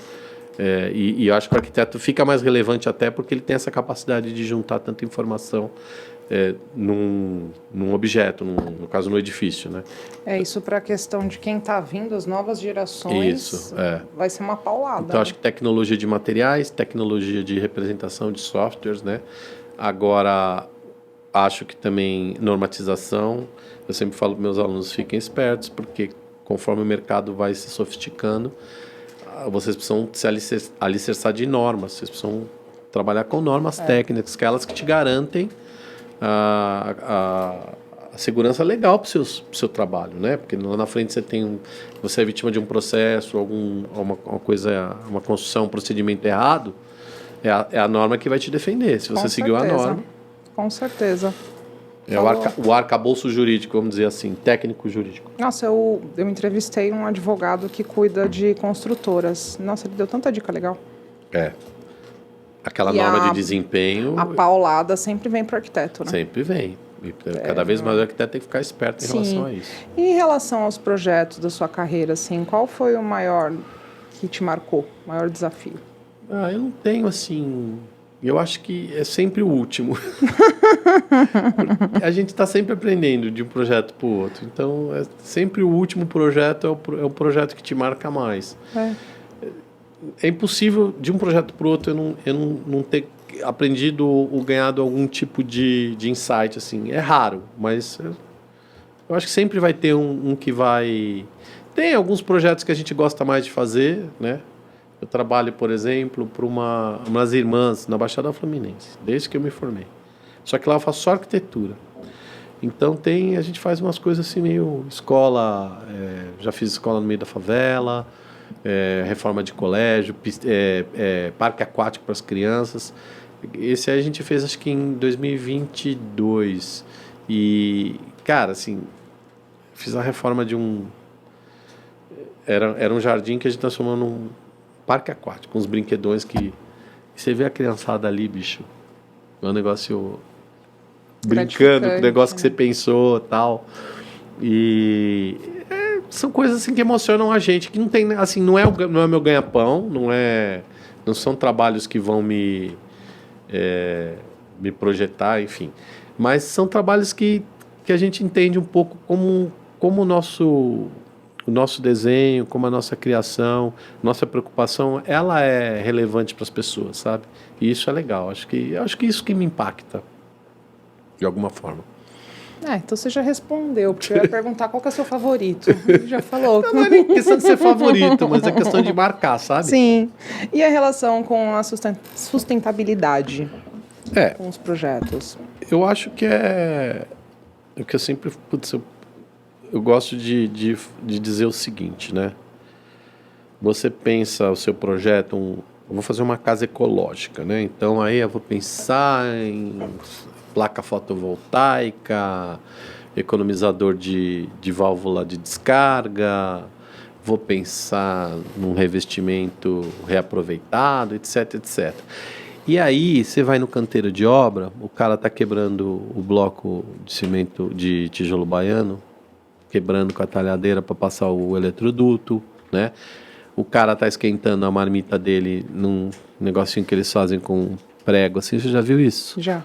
E eu acho que o arquiteto fica mais relevante até porque ele tem essa capacidade de juntar tanta informação num objeto, no caso no edifício, né? Isso para a questão de quem está vindo, as novas gerações, vai ser uma paulada. Então, acho que tecnologia de materiais, tecnologia de representação de softwares, né? Agora, acho que também normatização. Eu sempre falo para meus alunos, fiquem espertos, porque conforme o mercado vai se sofisticando, vocês precisam se alicerçar de normas, vocês precisam trabalhar com normas técnicas, que elas que te garantem a segurança legal para o seu trabalho, né? Porque lá na frente você é vítima de um processo, uma coisa, uma construção, um procedimento errado, é a norma que vai te defender, se você seguiu a norma. Com certeza. O arcabouço jurídico, vamos dizer assim, técnico jurídico. Nossa, eu entrevistei um advogado que cuida de construtoras. Nossa, ele deu tanta dica legal. Aquela norma de desempenho... A paulada sempre vem para o arquiteto, né? Sempre vem. E cada vez mais o arquiteto tem que ficar esperto em relação a isso. E em relação aos projetos da sua carreira, assim, qual foi o maior que te marcou, o maior desafio? Eu não tenho, assim... Eu acho que é sempre o último. A gente está sempre aprendendo de um projeto para o outro. Então, sempre o último projeto é o projeto que te marca mais. É impossível, de um projeto para o outro, eu não ter aprendido ou ganhado algum tipo de insight. Assim. É raro, mas eu acho que sempre vai ter um que vai... Tem alguns projetos que a gente gosta mais de fazer, né? Eu trabalho, por exemplo, para umas irmãs na Baixada Fluminense, desde que eu me formei. Só que lá eu faço só arquitetura. Então a gente faz umas coisas assim meio escola, já fiz escola no meio da favela, reforma de colégio, parque aquático para as crianças. Esse aí a gente fez acho que em 2022. E, cara, assim, fiz a reforma de Era um jardim que a gente transformou num parque aquático, uns brinquedões que você vê a criançada ali, bicho. É um negócio brincando com o negócio que você pensou, tal. E são coisas assim que emocionam a gente, que não tem, assim, não é meu ganha-pão, não são trabalhos que vão me projetar, enfim. Mas são trabalhos que a gente entende um pouco como o nosso desenho, como a nossa criação, nossa preocupação, ela é relevante para as pessoas, sabe? E isso é legal. Acho que isso que me impacta, de alguma forma. Então você já respondeu, porque eu ia perguntar qual que é o seu favorito. Ele já falou. Não é nem questão de ser favorito, mas é questão de marcar, sabe? Sim. E a relação com a sustentabilidade com os projetos? Eu acho que é o que eu sempre... eu gosto de dizer o seguinte, né? Você pensa o seu projeto, eu vou fazer uma casa ecológica, né? Então aí eu vou pensar em placa fotovoltaica, economizador de válvula de descarga, vou pensar num revestimento reaproveitado, etc, etc. E aí você vai no canteiro de obra, o cara está quebrando o bloco de cimento de tijolo baiano, quebrando com a talhadeira para passar o eletroduto, né? O cara tá esquentando a marmita dele num negocinho que eles fazem com prego, assim, você já viu isso? Já.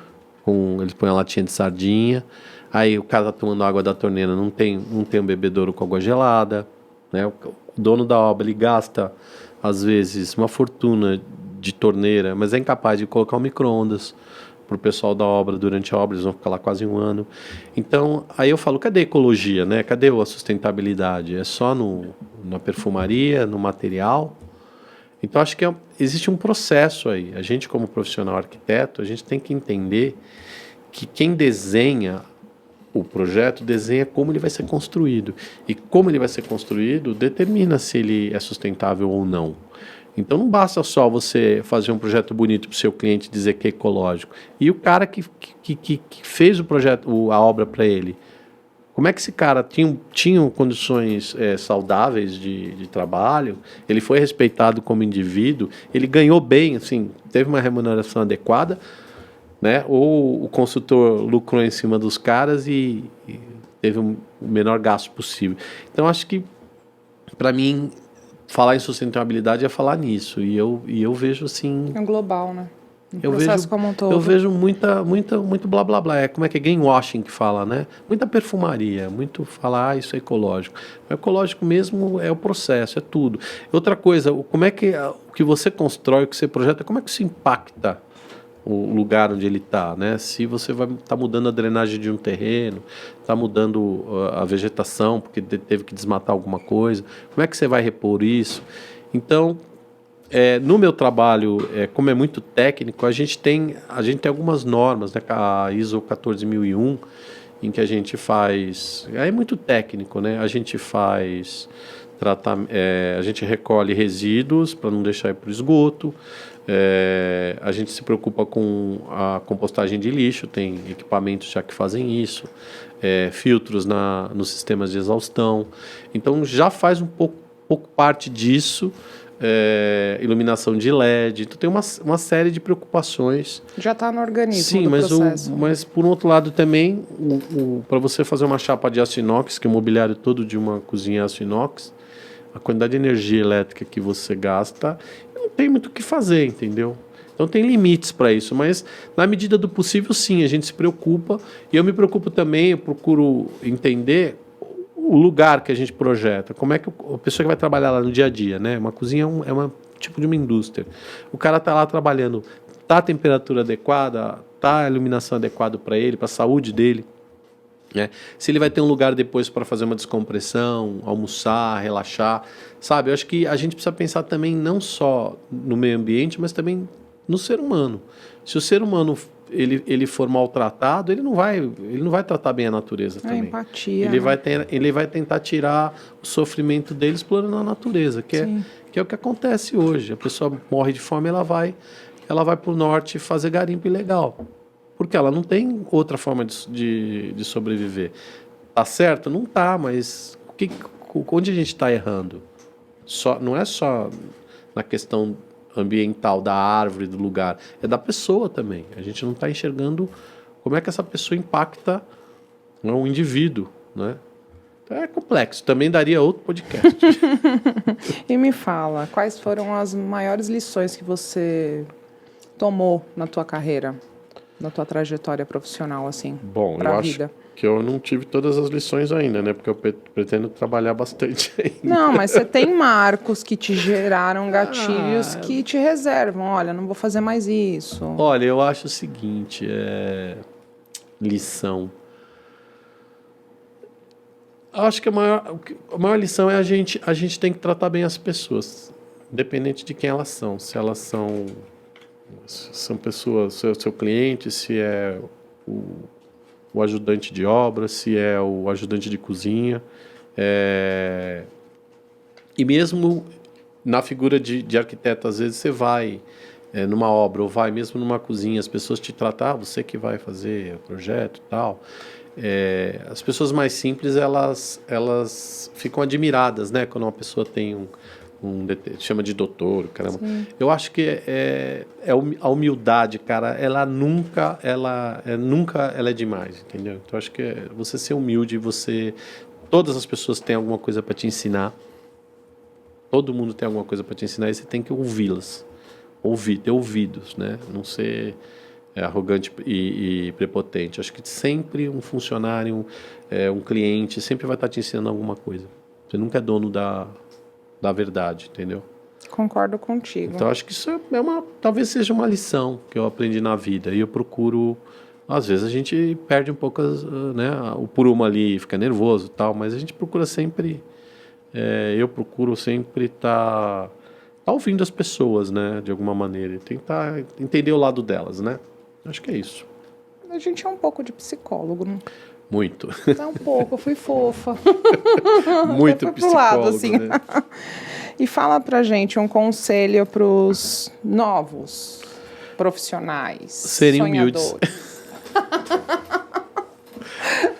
Eles põem a latinha de sardinha, aí o cara tá tomando água da torneira, não tem um bebedouro com água gelada, né? O dono da obra, ele gasta, às vezes, uma fortuna de torneira, mas é incapaz de colocar um micro-ondas para o pessoal da obra durante a obra, eles vão ficar lá quase um ano. Então, aí eu falo, cadê a ecologia, né? Cadê a sustentabilidade? É só na perfumaria, no material? Então, acho que existe um processo aí. A gente, como profissional arquiteto, a gente tem que entender que quem desenha o projeto, desenha como ele vai ser construído. E como ele vai ser construído determina se ele é sustentável ou não. Então não basta só você fazer um projeto bonito para o seu cliente e dizer que é ecológico. E o cara que fez o projeto, a obra para ele, como é que esse cara tinha condições saudáveis de trabalho? Ele foi respeitado como indivíduo? Ele ganhou bem, assim, teve uma remuneração adequada, né? Ou o consultor lucrou em cima dos caras e teve o menor gasto possível? Então acho que, para mim, falar em sustentabilidade é falar nisso. E eu vejo assim... É um global, né? Como um todo. Eu vejo muito blá blá blá. Como é que é greenwashing que fala, né? Muita perfumaria, muito falar isso é ecológico. O ecológico mesmo é o processo, é tudo. Outra coisa, como é que o que você constrói, o que você projeta, como é que isso impacta o lugar onde ele está, né? Se você vai estar mudando a drenagem de um terreno, está mudando a vegetação porque teve que desmatar alguma coisa, como é que você vai repor isso? Então, no meu trabalho, como é muito técnico, a gente tem algumas normas, né? A ISO 14001, em que a gente faz... É muito técnico, né? A gente faz... a gente recolhe resíduos para não deixar ir para o esgoto. A gente se preocupa com a compostagem de lixo, tem equipamentos já que fazem isso, filtros nos sistemas de exaustão. Então já faz um pouco parte disso, iluminação de LED. Então tem uma série de preocupações. Já está no organismo. Sim, do processo. Mas por outro lado também, para você fazer uma chapa de aço inox, que é o mobiliário todo de uma cozinha aço inox, a quantidade de energia elétrica que você gasta, não tem muito o que fazer, entendeu? Então tem limites para isso, mas na medida do possível, sim, a gente se preocupa. E eu me preocupo também, eu procuro entender o lugar que a gente projeta. Como é que a pessoa que vai trabalhar lá no dia a dia, né? Uma cozinha é uma tipo de uma indústria. O cara está lá trabalhando, tá a temperatura adequada, tá a iluminação adequada para ele, para a saúde dele. Né? Se ele vai ter um lugar depois para fazer uma descompressão, almoçar, relaxar, sabe? Eu acho que a gente precisa pensar também não só no meio ambiente, mas também no ser humano. Se o ser humano ele for maltratado, ele não vai tratar bem a natureza também. Empatia. Ele vai tentar tirar o sofrimento dele explorando a natureza, que é o que acontece hoje. A pessoa morre de fome, ela vai para o norte fazer garimpo ilegal. Porque ela não tem outra forma de sobreviver. Tá certo? Não tá, mas onde a gente está errando? Não é só na questão ambiental da árvore, do lugar, é da pessoa também. A gente não está enxergando como é que essa pessoa impacta um indivíduo, né? Então é complexo. Também daria outro podcast. E me fala, quais foram as maiores lições que você tomou na tua carreira? Na tua trajetória profissional, assim, bom, eu acho que eu não tive todas as lições ainda, né? Porque eu pretendo trabalhar bastante ainda. Não, mas você tem marcos que te geraram gatilhos que te reservam. Olha, não vou fazer mais isso. Olha, eu acho o seguinte, lição. Eu acho que a maior lição é a gente tem que tratar bem as pessoas, independente de quem elas são. Se elas são pessoas, seu cliente, se é o ajudante de obra, se é o ajudante de cozinha. E mesmo na figura de arquiteto, às vezes você vai numa obra ou vai mesmo numa cozinha, as pessoas te tratam, você que vai fazer o projeto e tal. As pessoas mais simples, elas ficam admiradas, né? Quando uma pessoa tem chama de doutor, caramba. Sim. Eu acho que a humildade, cara, ela nunca é demais, entendeu? Então, acho que você ser humilde, todas as pessoas têm alguma coisa para te ensinar. Todo mundo tem alguma coisa para te ensinar e você tem que ouvi-las. Ter ouvidos, né? Não ser arrogante e prepotente. Acho que sempre um funcionário, um cliente, sempre vai estar te ensinando alguma coisa. Você nunca é dono da verdade, entendeu? Concordo contigo. Então, acho que isso talvez seja uma lição que eu aprendi na vida. E eu procuro... Às vezes a gente perde um pouco, né? O por uma ali, fica nervoso e tal, mas a gente procura sempre... eu procuro sempre estar ouvindo as pessoas, né? De alguma maneira. E tentar entender o lado delas, né? Acho que é isso. A gente é um pouco de psicólogo, né? Muito. É um pouco, eu fui fofa. Muito psicólogo, lado, assim. Né? E fala pra gente um conselho pros novos profissionais. Serem humildes.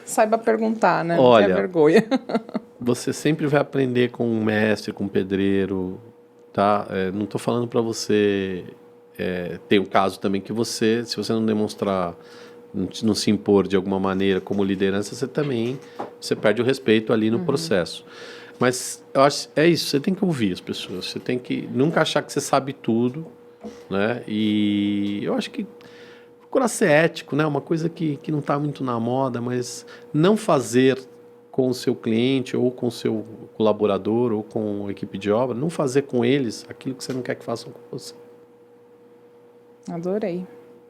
Saiba perguntar, né? Olha, não tenha vergonha. Você sempre vai aprender com um mestre, com um pedreiro, tá? Não estou falando para você... tem um caso também que se você não demonstrar... não se impor de alguma maneira como liderança, você perde o respeito ali no processo. Mas eu acho isso, você tem que ouvir as pessoas, você tem que nunca achar que você sabe tudo, né? E eu acho que procurar ser ético, né? Uma coisa que não está muito na moda, mas não fazer com o seu cliente ou com o seu colaborador ou com a equipe de obra, não fazer com eles aquilo que você não quer que façam com você. Adorei.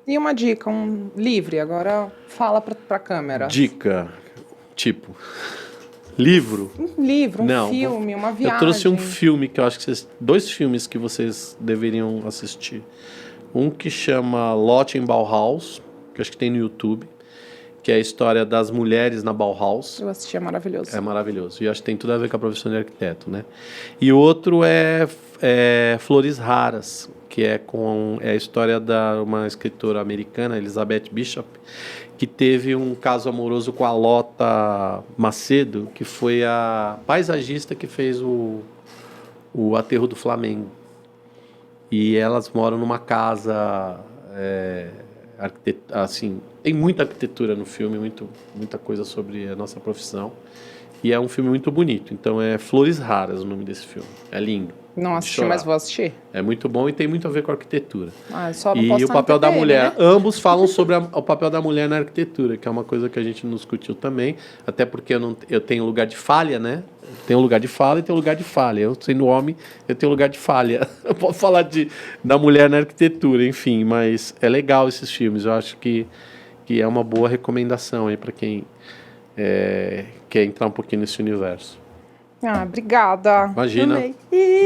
E uma dica, livre, agora fala pra câmera. Dica, tipo, livro? Um livro, filme, uma viagem. Eu trouxe um filme que eu acho que 2 filmes que vocês deveriam assistir. Um que chama Lot in Bauhaus, que eu acho que tem no YouTube, que é a história das mulheres na Bauhaus. Eu assisti, é maravilhoso. É maravilhoso. E acho que tem tudo a ver com a profissão de arquiteto, né? E outro é Flores Raras, que é a história da uma escritora americana, Elizabeth Bishop, que teve um caso amoroso com a Lota Macedo, que foi a paisagista que fez o Aterro do Flamengo. E elas moram numa casa... assim, tem muita arquitetura no filme, muita coisa sobre a nossa profissão. E é um filme muito bonito. Então, Flores Raras o nome desse filme. É lindo. Não assisti, chorar. mas vou assistir. É muito bom e tem muito a ver com a arquitetura. Só não E posso o estar no papel da TPM, mulher. né? Ambos falam sobre o papel da mulher na arquitetura, que é uma coisa que a gente não discutiu também, até porque eu tenho lugar de falha, né? Tem um lugar de fala e tem um lugar de falha. Eu, sendo homem, eu tenho lugar de falha. Eu posso falar da mulher na arquitetura, enfim, mas é legal esses filmes. Eu acho que é uma boa recomendação aí para quem quer entrar um pouquinho nesse universo. Obrigada. Imagina. Amei.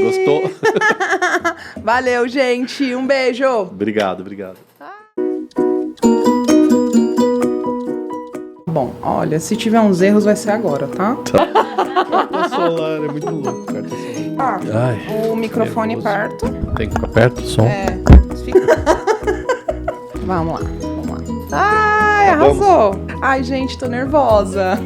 Gostou? Valeu, gente. Um beijo. Obrigado. Bom, olha, se tiver uns erros vai ser agora, tá? Carta solar é muito louco, carta solar. O microfone nervoso. perto. Tem que ficar perto do som? Vamos lá. Ai, arrasou. Ai, gente, tô nervosa.